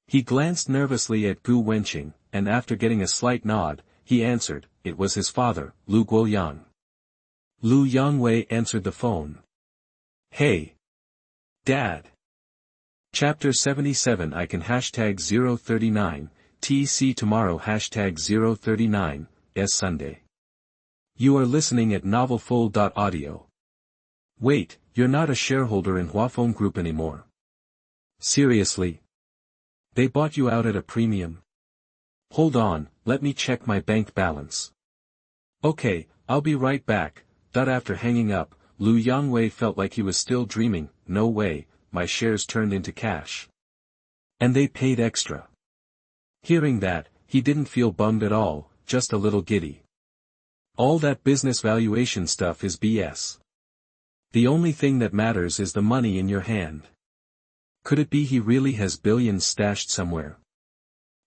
He glanced nervously at Gu Wenqing, and after getting a slight nod, he answered. It was his father, Lu Guoyang. Lu Yangwei answered the phone. Hey. Dad. Chapter 77 I can #039, TC tomorrow #039, Sunday. You are listening at novelfull.audio. Wait, you're not a shareholder in Huafeng Group anymore. Seriously? They bought you out at a premium? Hold on, let me check my bank balance. Okay, I'll be right back. After hanging up, Lu Yangwei felt like he was still dreaming. No way, my shares turned into cash. And they paid extra. Hearing that, he didn't feel bummed at all, just a little giddy. All that business valuation stuff is BS. The only thing that matters is the money in your hand. Could it be he really has billions stashed somewhere?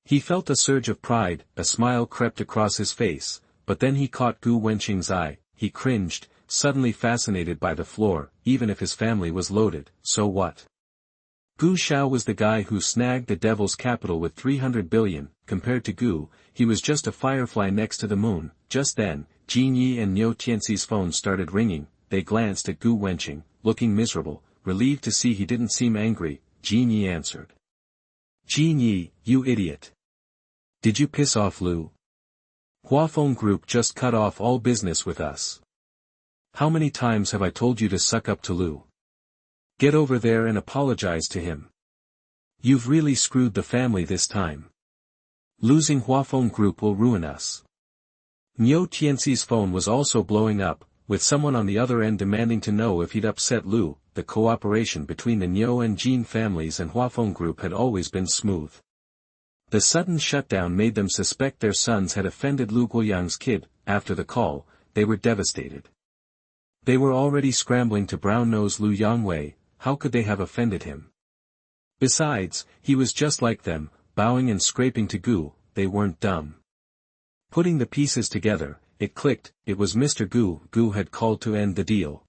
He felt a surge of pride, a smile crept across his face, but then he caught Gu Wenqing's eye. He cringed. suddenly fascinated by the floor, even if his family was loaded, so what? Gu Xiao was the guy who snagged the devil's capital with 300 billion, compared to Gu, he was just a firefly next to the moon. Just then, Jin Yi and Niu Tianxi's phone started ringing. They glanced at Gu Wenqing, looking miserable, relieved to see he didn't seem angry. Jin Yi answered. Jin Yi, you idiot. Did you piss off Lu? Huafeng Group just cut off all business with us. How many times have I told you to suck up to Lu? Get over there and apologize to him. You've really screwed the family this time. Losing Huafeng Group will ruin us. Niu Tianxi's phone was also blowing up, with someone on the other end demanding to know if he'd upset Lu. The cooperation between the Niu and Jin families and Huafeng Group had always been smooth. The sudden shutdown made them suspect their sons had offended Lu Guoyang's kid. After the call, they were devastated. They were already scrambling to brown-nose Lu Yangwei. How could they have offended him? Besides, he was just like them, bowing and scraping to Gu. They weren't dumb. Putting the pieces together, it clicked. It was Mr. Gu. Gu had called to end the deal.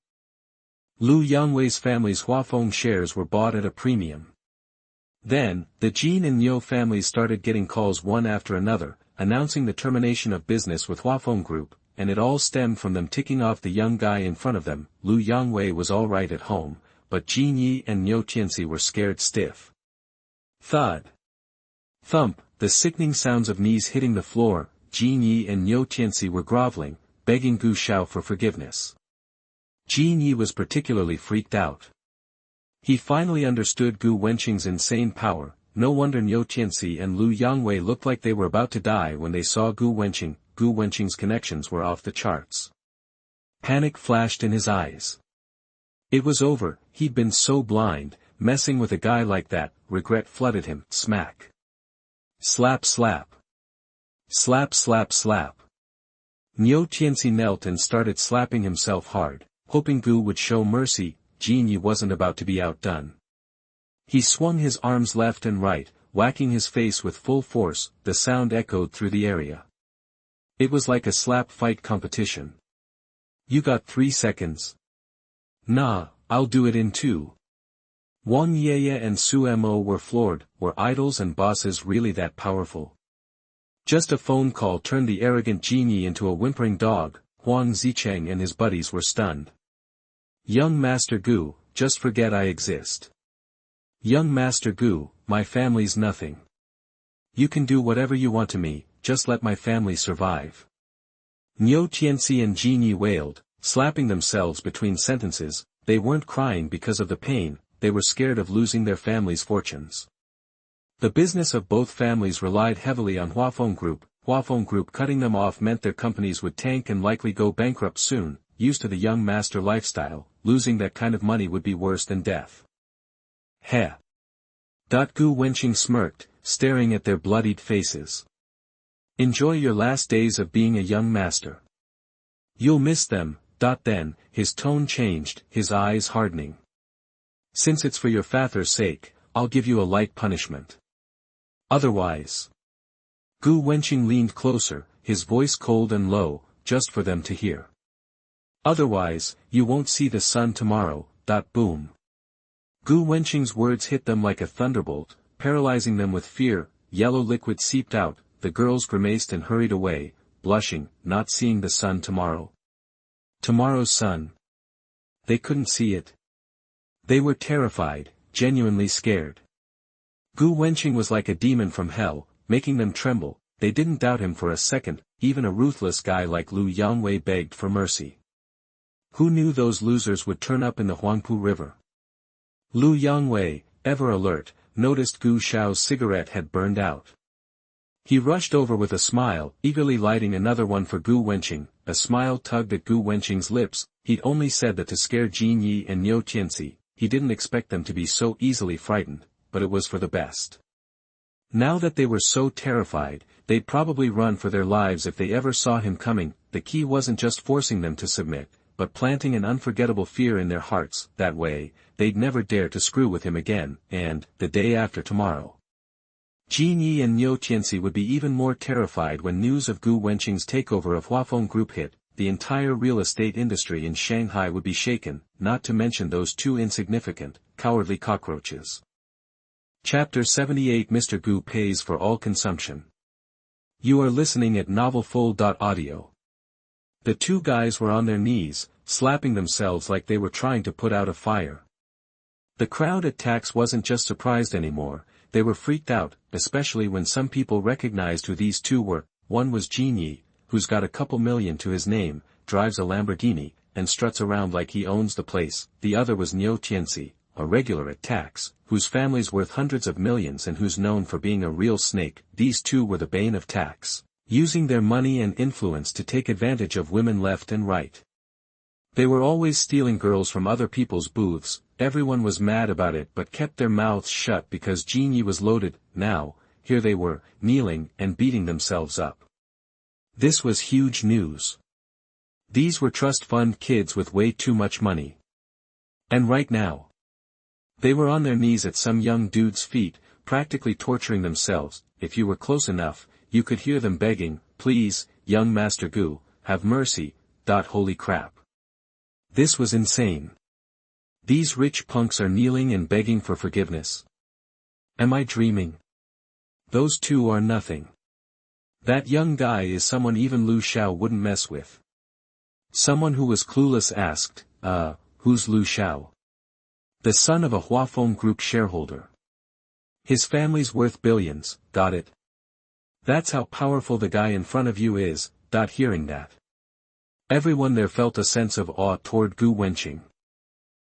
Lu Yangwei's family's Huafeng shares were bought at a premium. Then, the Jin and Niu families started getting calls one after another, announcing the termination of business with Huafeng Group, and it all stemmed from them ticking off the young guy in front of them. Lu Yangwei was all right at home, but Jin Yi and Niu Tianxi were scared stiff. Thud. Thump, the sickening sounds of knees hitting the floor. Jin Yi and Niu Tianxi were groveling, begging Gu Xiao for forgiveness. Jin Yi was particularly freaked out. He finally understood Gu Wenqing's insane power. No wonder Niu Tianxi and Lu Yangwei looked like they were about to die when they saw Gu Wenqing. Gu Wenqing's connections were off the charts. Panic flashed in his eyes. It was over. He'd been so blind, messing with a guy like that. Regret flooded him. Smack. Slap slap. Slap slap slap. Niu Tianxi knelt and started slapping himself hard, hoping Gu would show mercy. Jin Yi wasn't about to be outdone. He swung his arms left and right, whacking his face with full force. The sound echoed through the area. It was like a slap fight competition. You got 3 seconds. Nah, I'll do it in 2. Wang Yeye and Su Mo were floored. Were idols and bosses really that powerful? Just a phone call turned the arrogant Jin Yi into a whimpering dog. Huang Zicheng and his buddies were stunned. Young Master Gu, just forget I exist. Young Master Gu, my family's nothing. You can do whatever you want to me, just let my family survive. Niu Tianxi and Jin Yi wailed, slapping themselves between sentences. They weren't crying because of the pain, they were scared of losing their family's fortunes. The business of both families relied heavily on Huafeng Group. Huafeng Group cutting them off meant their companies would tank and likely go bankrupt soon. Used to the young master lifestyle, losing that kind of money would be worse than death. Heh. Gu Wenqing smirked, staring at their bloodied faces. Enjoy your last days of being a young master. You'll miss them. Then, his tone changed, his eyes hardening. Since it's for your father's sake, I'll give you a light punishment. Otherwise. Gu Wenqing leaned closer, his voice cold and low, just for them to hear. Otherwise, you won't see the sun tomorrow. Boom. Gu Wenqing's words hit them like a thunderbolt, paralyzing them with fear. Yellow liquid seeped out. The girls grimaced and hurried away, blushing, not seeing the sun tomorrow. Tomorrow's sun. They couldn't see it. They were terrified, genuinely scared. Gu Wenqing was like a demon from hell, making them tremble. They didn't doubt him for a second. Even a ruthless guy like Lu Yangwei begged for mercy. Who knew those losers would turn up in the Huangpu River? Lu Yangwei, ever alert, noticed Gu Xiao's cigarette had burned out. He rushed over with a smile, eagerly lighting another one for Gu Wenqing. A smile tugged at Gu Wenqing's lips. He'd only said that to scare Jin Yi and Niu Tianxi. He didn't expect them to be so easily frightened, but it was for the best. Now that they were so terrified, they'd probably run for their lives if they ever saw him coming. The key wasn't just forcing them to submit, but planting an unforgettable fear in their hearts. That way, they'd never dare to screw with him again. And, the day after tomorrow, Jin Yi and Niu Tianxi would be even more terrified when news of Gu Wenqing's takeover of Huafeng Group hit. the entire real estate industry in Shanghai would be shaken, not to mention those two insignificant, cowardly cockroaches. Chapter 78 Mr. Gu Pays for All Consumption. You are listening at novelfull.audio. The two guys were on their knees, slapping themselves like they were trying to put out a fire. The crowd at Tax wasn't just surprised anymore, they were freaked out, especially when some people recognized who these two were. One was Zheng, who's got a couple million to his name, drives a Lamborghini, and struts around like he owns the place. The other was Niu Tianxi, a regular at Tax, whose family's worth hundreds of millions and who's known for being a real snake. These two were the bane of Tax, using their money and influence to take advantage of women left and right. They were always stealing girls from other people's booths. Everyone was mad about it but kept their mouths shut because Zheng was loaded. Now, here they were, kneeling and beating themselves up. This was huge news. These were trust fund kids with way too much money. And right now, they were on their knees at some young dude's feet, practically torturing themselves. If you were close enough, you could hear them begging, "Please, young Master Gu, have mercy." Holy crap. This was insane. These rich punks are kneeling and begging for forgiveness. Am I dreaming? Those two are nothing. That young guy is someone even Lu Xiao wouldn't mess with. Someone who was clueless asked, who's Lu Xiao? The son of a Huafeng group shareholder. His family's worth billions, got it? That's how powerful the guy in front of you is. Hearing that, everyone there felt a sense of awe toward Gu Wenqing.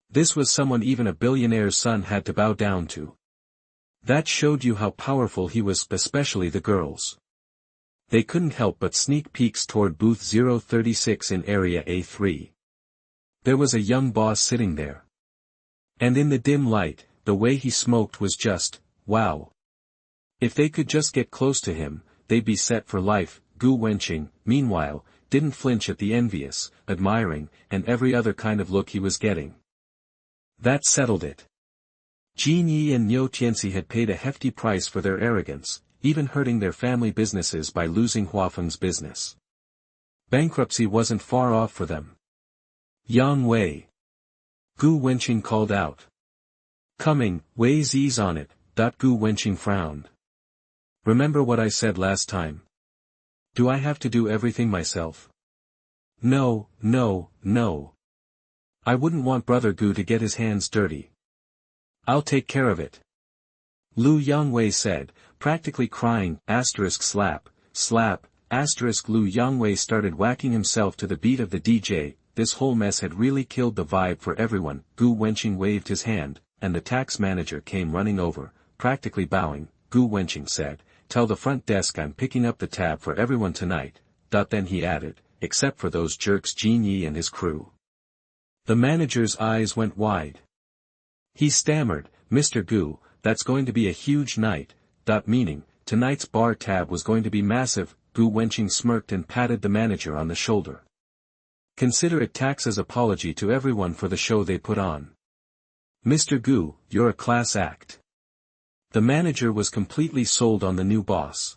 This was someone even a billionaire's son had to bow down to. That showed you how powerful he was, especially the girls. They couldn't help but sneak peeks toward booth 036 in area A3. There was a young boss sitting there. And in the dim light, the way he smoked was just, wow. If they could just get close to him, they'd be set for life. Gu Wenqing, meanwhile, didn't flinch at the envious, admiring, and every other kind of look he was getting. That settled it. Zheng and Niu Tianxi had paid a hefty price for their arrogance, even hurting their family businesses by losing Huafeng's business. Bankruptcy wasn't far off for them. Yang Wei. Gu Wenqing called out. Coming, Wei Zi's on it. Gu Wenqing frowned. Remember what I said last time? Do I have to do everything myself? No. I wouldn't want Brother Gu to get his hands dirty. I'll take care of it. Lu Yangwei said, practically crying, slap, Lu Yangwei started whacking himself to the beat of the DJ. This whole mess had really killed the vibe for everyone. Gu Wenqing waved his hand, and the tax manager came running over, practically bowing. Gu Wenqing said, "Tell the front desk I'm picking up the tab for everyone tonight." Then he added, "Except for those jerks Zheng and his crew." The manager's eyes went wide. He stammered, "Mr. Gu, that's going to be a huge night." Meaning, tonight's bar tab was going to be massive. Gu Wenqing smirked and patted the manager on the shoulder. "Consider it Tax's apology to everyone for the show they put on. Mr. Gu, you're a class act." The manager was completely sold on the new boss.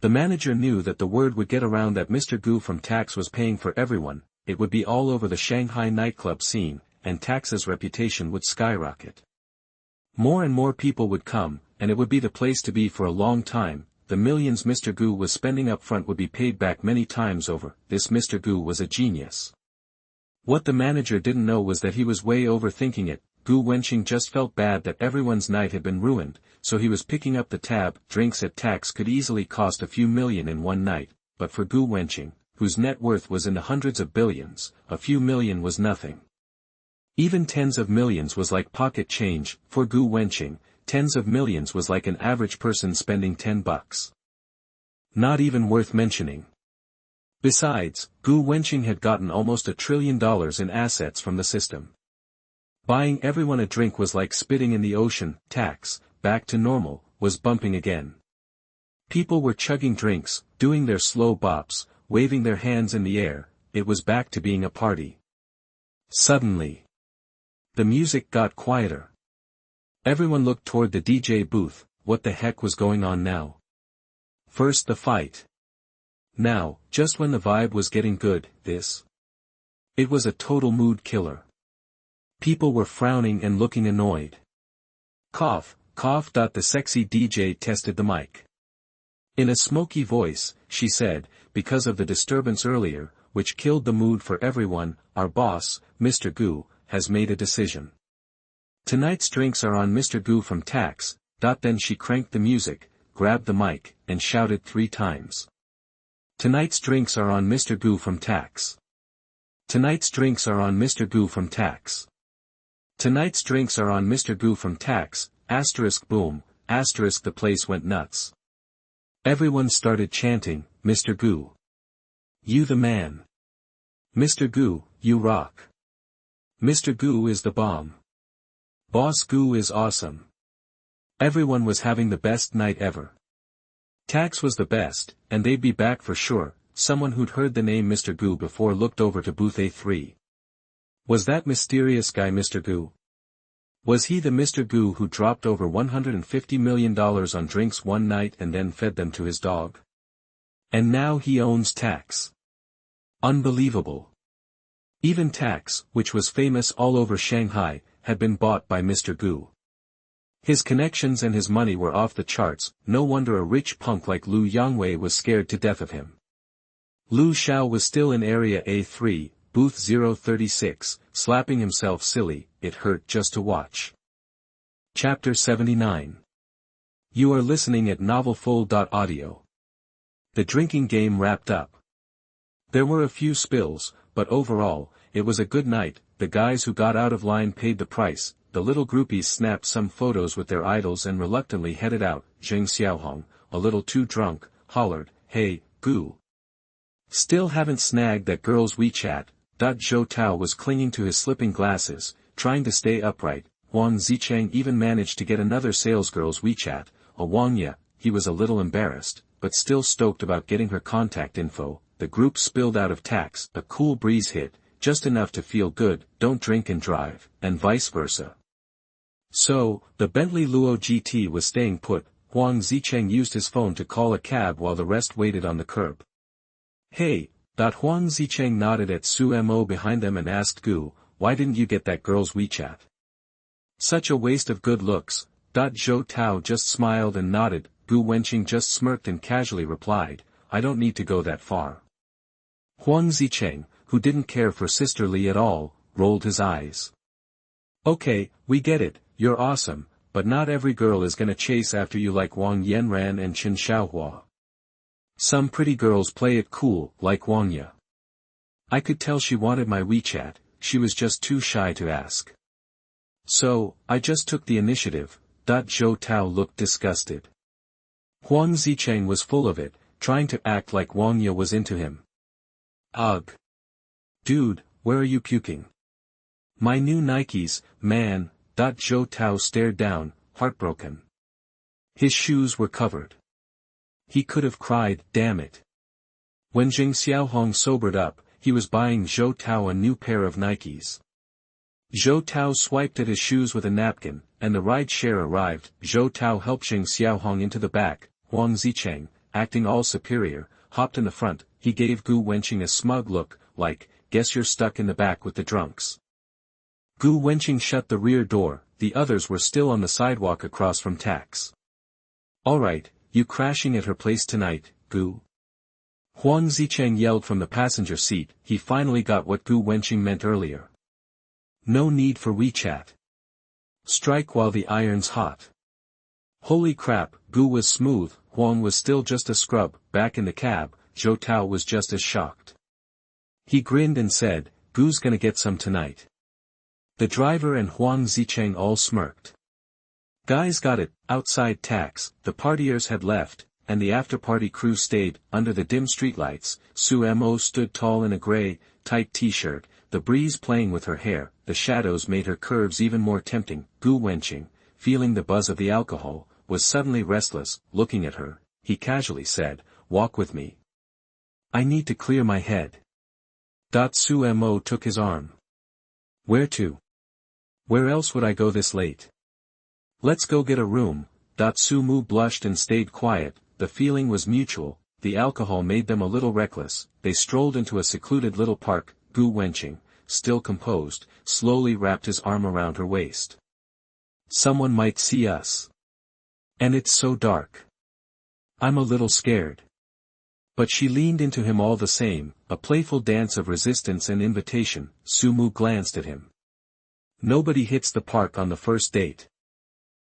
The manager knew that the word would get around that Mr. Gu from Tax was paying for everyone. It would be all over the Shanghai nightclub scene, and Tax's reputation would skyrocket. More and more people would come, and it would be the place to be for a long time. The millions Mr. Gu was spending up front would be paid back many times over. This Mr. Gu was a genius. What the manager didn't know was that he was way overthinking it. Gu Wenqing just felt bad that everyone's night had been ruined, so he was picking up the tab. Drinks at Tax could easily cost a few million in one night, but for Gu Wenqing, whose net worth was in the hundreds of billions, a few million was nothing. Even tens of millions was like pocket change. For Gu Wenqing, tens of millions was like an average person spending $10. Not even worth mentioning. Besides, Gu Wenqing had gotten almost $1 trillion in assets from the system. Buying everyone a drink was like spitting in the ocean. Tax, back to normal, was bumping again. People were chugging drinks, doing their slow bops, waving their hands in the air. It was back to being a party. Suddenly, the music got quieter. Everyone looked toward the DJ booth. What the heck was going on now? First the fight. Now, just when the vibe was getting good, this. It was a total mood killer. People were frowning and looking annoyed. Cough, cough. The sexy DJ tested the mic. In a smoky voice, she said, because of the disturbance earlier, which killed the mood for everyone, our boss, Mr.Gu, has made a decision. Tonight's drinks are on Mr.Gu from tax. Then she cranked the music, grabbed the mic, and shouted 3 times. Tonight's drinks are on Mr.Gu from tax. Tonight's drinks are on Mr.Gu from tax. Tonight's drinks are on Mr.Gu from tax, asterisk boom, asterisk. The place went nuts. Everyone started chanting, Mr.Gu. You the man. Mr.Gu, you rock. Mr.Gu is the bomb. Boss Gu is awesome. Everyone was having the best night ever. Tax was the best, and they'd be back for sure. Someone who'd heard the name Mr. Gu before looked over to booth A3. Was that mysterious guy Mr. Gu? Was he the Mr. Gu who dropped over $150 million on drinks one night and then fed them to his dog? And now he owns Tax. Unbelievable. Even Tax, which was famous all over Shanghai, had been bought by Mr. Gu. His connections and his money were off the charts. No wonder a rich punk like Lu Yongwei was scared to death of him. Lu Xiao was still in area A3, booth 036, slapping himself silly. It hurt just to watch. Chapter 79. You are listening at novelfull.audio. The drinking game wrapped up. There were a few spills, but overall, it was a good night. The guys who got out of line paid the price. The little groupies snapped some photos with their idols and reluctantly headed out. Xiaohong, a little too drunk, hollered, "Hey, Gu. Still haven't snagged that girl's WeChat." Zhou Tao was clinging to his slipping glasses, trying to stay upright. Huang Zicheng even managed to get another salesgirl's WeChat, a Wangya. He was a little embarrassed, but still stoked about getting her contact info. The group spilled out of Tax. A cool breeze hit, just enough to feel good, don't drink and drive, and vice versa. So, the Bentley Luo GT was staying put. Huang Zicheng used his phone to call a cab while the rest waited on the curb. Hey. Huang Zicheng nodded at Su Mo behind them and asked Gu, why didn't you get that girl's WeChat? Such a waste of good looks. Zhou Tao just smiled and nodded. Gu Wenqing just smirked and casually replied, I don't need to go that far. Huang Zicheng, who didn't care for Sister Li at all, rolled his eyes. Okay, we get it, you're awesome, but not every girl is gonna chase after you like Wang Yanran and Chen Xiaohua. Some pretty girls play it cool, like Wangya. I could tell she wanted my WeChat, she was just too shy to ask. So, I just took the initiative. Zhou Tao looked disgusted. Huang Zicheng was full of it, trying to act like Wangya was into him. Ugh. Dude, where are you puking? My new Nikes, man. Zhou Tao stared down, heartbroken. His shoes were covered. He could have cried, damn it. When Xiaohong sobered up, he was buying Zhou Tao a new pair of Nikes. Zhou Tao swiped at his shoes with a napkin, and the ride share arrived. Zhou Tao helped Xiaohong into the back. Huang Zicheng, acting all superior, hopped in the front. He gave Gu Wenqing a smug look, like, guess you're stuck in the back with the drunks. Gu Wenqing shut the rear door. The others were still on the sidewalk across from Tax. Alright. You crashing at her place tonight, Gu? Huang Zicheng yelled from the passenger seat. He finally got what Gu Wenqing meant earlier. No need for WeChat. Strike while the iron's hot. Holy crap, Gu was smooth. Huang was still just a scrub. Back in the cab, Zhou Tao was just as shocked. He grinned and said, Gu's gonna get some tonight. The driver and Huang Zicheng all smirked. Guys got it. Outside Tax, the partiers had left, and the after-party crew stayed. Under the dim streetlights, Su Mo stood tall in a gray, tight t-shirt, the breeze playing with her hair. The shadows made her curves even more tempting. Gu Wenqing, feeling the buzz of the alcohol, was suddenly restless. Looking at her, he casually said, walk with me. I need to clear my head. Su Mo took his arm. Where to? Where else would I go this late? Let's go get a room. Su Mu blushed and stayed quiet. The feeling was mutual. the alcohol made them a little reckless. They strolled into a secluded little park. Gu Wenqing, still composed, slowly wrapped his arm around her waist. Someone might see us. And it's so dark. I'm a little scared. But she leaned into him all the same, a playful dance of resistance and invitation. Sumu glanced at him. Nobody hits the park on the first date.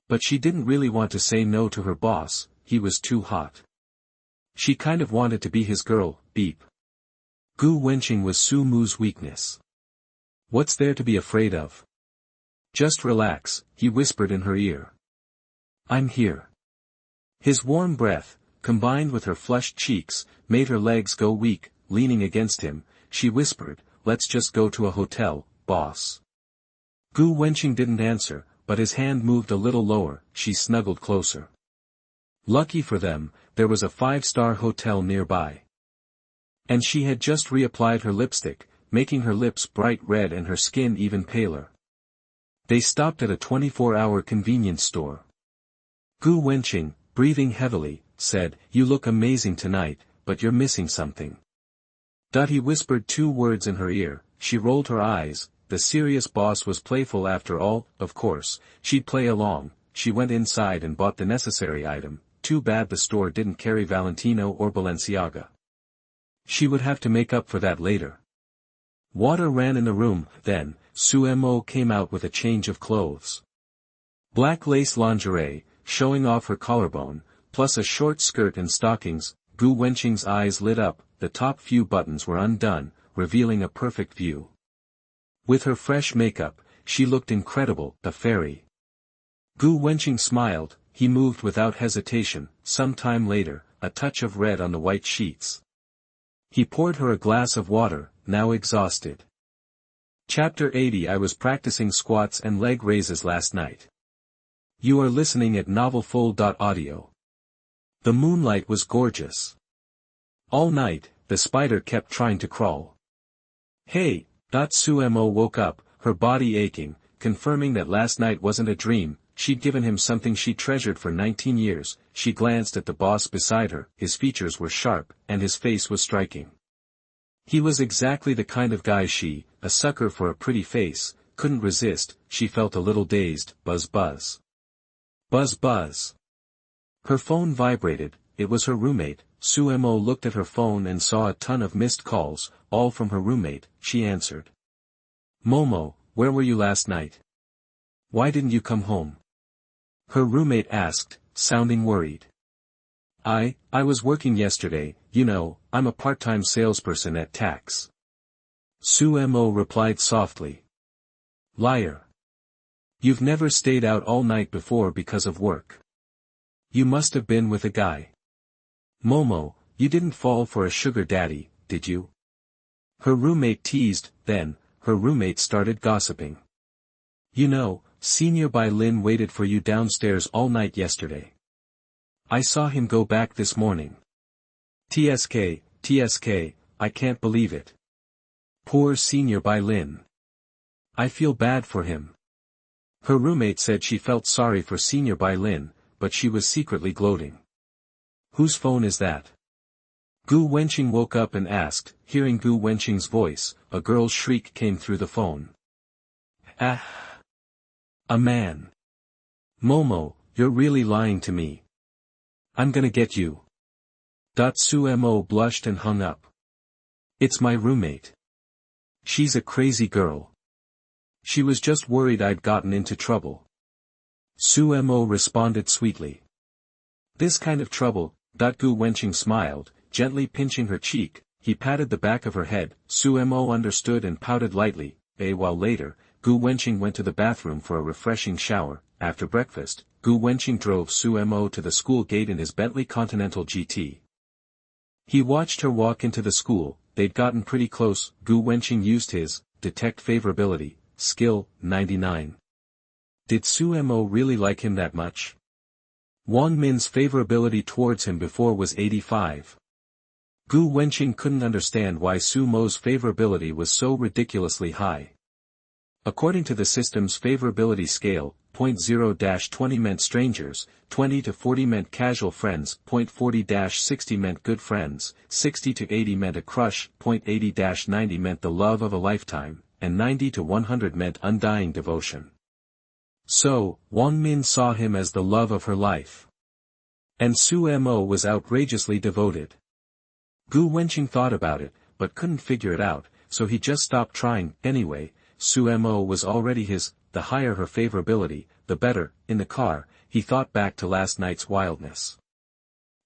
But she didn't really want to say no to her boss, he was too hot. She kind of wanted to be his girl. Beep. Gu Wenqing was Sumu's weakness. What's there to be afraid of? Just relax, he whispered in her ear. I'm here. His warm breath, combined with her flushed cheeks, made her legs go weak. Leaning against him, she whispered, let's just go to a hotel, boss. Gu Wenqing didn't answer, but his hand moved a little lower. She snuggled closer. Lucky for them, there was a 5-star hotel nearby. And she had just reapplied her lipstick, making her lips bright red and her skin even paler. They stopped at a 24-hour convenience store. Gu Wenqing, breathing heavily, said, you look amazing tonight, but you're missing something. He whispered 2 words in her ear. She rolled her eyes. The serious boss was playful after all. Of course, she'd play along. She went inside and bought the necessary item. Too bad the store didn't carry Valentino or Balenciaga. She would have to make up for that later. Water ran in the room. Then, Sumo came out with a change of clothes. Black lace lingerie, showing off her collarbone, plus a short skirt and stockings. Gu Wenqing's eyes lit up. The top few buttons were undone, revealing a perfect view. With her fresh makeup, she looked incredible, a fairy. Gu Wenqing smiled. He moved without hesitation. Some time later, a touch of red on the white sheets. He poured her a glass of water, now exhausted. Chapter 80. I was practicing squats and leg raises last night. You are listening at novelfull.audio. The moonlight was gorgeous. All night, the spider kept trying to crawl. Hey, Sumo woke up, her body aching, confirming that last night wasn't a dream. She'd given him something she treasured for 19 years. She glanced at the boss beside her. His features were sharp, and his face was striking. He was exactly the kind of guy she, a sucker for a pretty face, couldn't resist. She felt a little dazed. Buzz buzz. Buzz buzz. Her phone vibrated. It was her roommate. Sumo looked at her phone and saw a ton of missed calls, all from her roommate. She answered. Momo, where were you last night? Why didn't you come home? Her roommate asked, sounding worried. I was working yesterday, you know, I'm a part-time salesperson at Tax. Sumo replied softly. Liar. You've never stayed out all night before because of work. You must have been with a guy. Momo, you didn't fall for a sugar daddy, did you? Her roommate teased. Then, her roommate started gossiping. You know, Senior Bai Lin waited for you downstairs all night yesterday. I saw him go back this morning. TSK, I can't believe it. Poor Senior Bai Lin. I feel bad for him. Her roommate said she felt sorry for Senior Bai Lin, but she was secretly gloating. Whose phone is that? Gu Wenqing woke up and asked. Hearing Gu Wenqing's voice, a girl's shriek came through the phone. Ah! A man. Momo, you're really lying to me. I'm gonna get you. Sumo blushed and hung up. It's my roommate. She's a crazy girl. She was just worried I'd gotten into trouble. Sumo responded sweetly. This kind of trouble. Gu Wenqing smiled, gently pinching her cheek. He patted the back of her head. Sumo understood and pouted lightly. A while later, Gu Wenqing went to the bathroom for a refreshing shower. After breakfast, Gu Wenqing drove Sumo to the school gate in his Bentley Continental GT. He watched her walk into the school. They'd gotten pretty close. Gu Wenqing used his detect favorability skill, 99. Did Sumo really like him that much? Wang Min's favorability towards him before was 85. Gu Wenqing couldn't understand why Sumo's favorability was so ridiculously high. According to the system's favorability scale, .0-20 meant strangers, 20 to 40 meant casual friends, .40-60 meant good friends, 60 to 80 meant a crush, .80-90 meant the love of a lifetime, and 90 to 100 meant undying devotion. So, Wang Min saw him as the love of her life. And Su Mo was outrageously devoted. Gu Wenqing thought about it, but couldn't figure it out, so he just stopped trying. Anyway, Su Mo was already his. The higher her favorability, the better. In the car, he thought back to last night's wildness.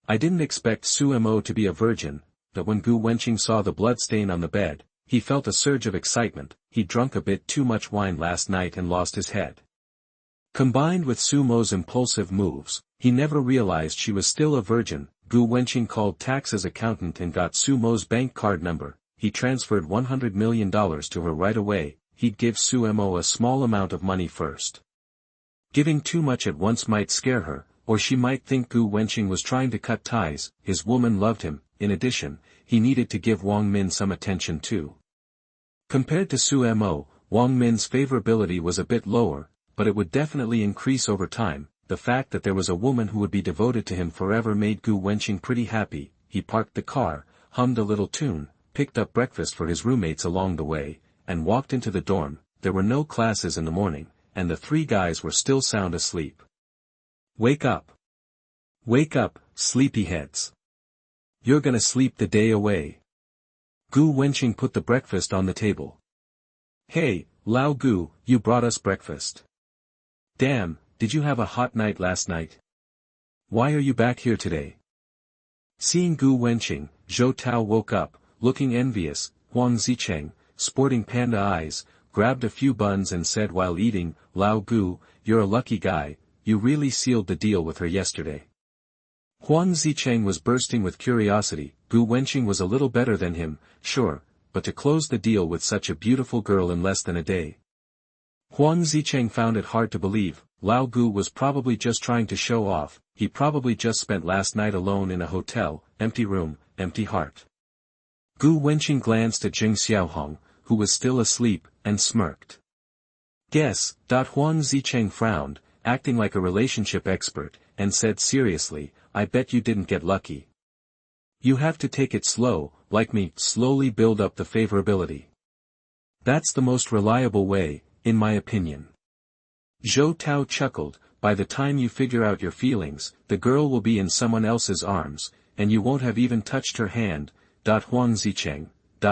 I didn't expect Su Mo to be a virgin, but when Gu Wenqing saw the blood stain on the bed, he felt a surge of excitement. He'd drunk a bit too much wine last night and lost his head. Combined with Su Mo's impulsive moves, he never realized she was still a virgin. Gu Wenqing called Tax's accountant and got Su Mo's bank card number. He transferred $100 million to her right away. He'd give Su Mo a small amount of money first. Giving too much at once might scare her, or she might think Gu Wenqing was trying to cut ties. His woman loved him. In addition, he needed to give Wang Min some attention too. Compared to Su Mo, Wang Min's favorability was a bit lower, but it would definitely increase over time. The fact that there was a woman who would be devoted to him forever made Gu Wenqing pretty happy. He parked the car, hummed a little tune, picked up breakfast for his roommates along the way, and walked into the dorm. There were no classes in the morning, and the three guys were still sound asleep. Wake up! Wake up, sleepyheads! You're gonna sleep the day away. Gu Wenqing put the breakfast on the table. Hey, Lao Gu, you brought us breakfast. Damn, did you have a hot night last night? Why are you back here today? Seeing Gu Wenqing, Zhou Tao woke up, looking envious. Huang Zicheng, sporting panda eyes, grabbed a few buns and said while eating, Lao Gu, you're a lucky guy, you really sealed the deal with her yesterday. Huang Zicheng was bursting with curiosity. Gu Wenqing was a little better than him, sure, but to close the deal with such a beautiful girl in less than a day. Huang Zicheng found it hard to believe. Lao Gu was probably just trying to show off. He probably just spent last night alone in a hotel, empty room, empty heart. Gu Wenqing glanced at Xiaohong, who was still asleep, and smirked. Guess. Huang Zicheng frowned, acting like a relationship expert, and said seriously, I bet you didn't get lucky. You have to take it slow, like me, slowly build up the favorability. That's the most reliable way, in my opinion. Zhou Tao chuckled, by the time you figure out your feelings, the girl will be in someone else's arms, and you won't have even touched her hand. Huang Zicheng.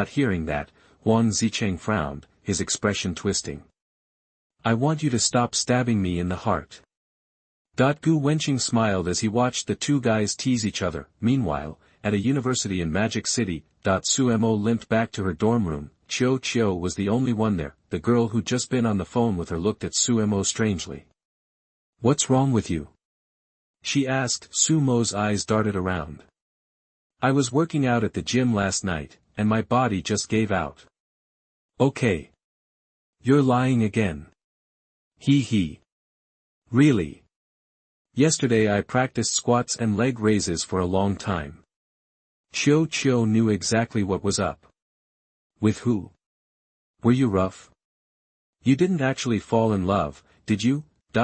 Hearing that, Huang Zicheng frowned, his expression twisting. I want you to stop stabbing me in the heart. Gu Wenqing smiled as he watched the two guys tease each other. Meanwhile, at a university in Magic City, Su Mo limped back to her dorm room. Chiu was the only one there. The girl who'd just been on the phone with her looked at Su Mo strangely. What's wrong with you? She asked. Su Mo's eyes darted around. I was working out at the gym last night, and my body just gave out. Okay. You're lying again. He. Really? Yesterday I practiced squats and leg raises for a long time. Chiu knew exactly what was up. With who? Were you rough? You didn't actually fall in love, did you?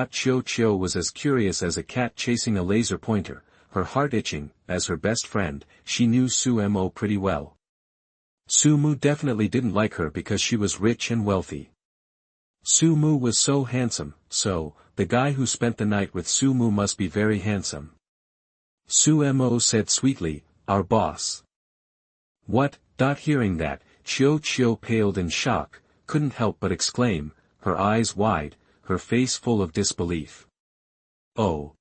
Chiu was as curious as a cat chasing a laser pointer, her heart itching. As her best friend, she knew Su Mo pretty well. Su Mu definitely didn't like her because she was rich and wealthy. Su Mu was so handsome, so, the guy who spent the night with Su Mu must be very handsome. Su Mo said sweetly, our boss. What? Hearing that, Chiu paled in shock, couldn't help but exclaim, her eyes wide, her face full of disbelief. Oh.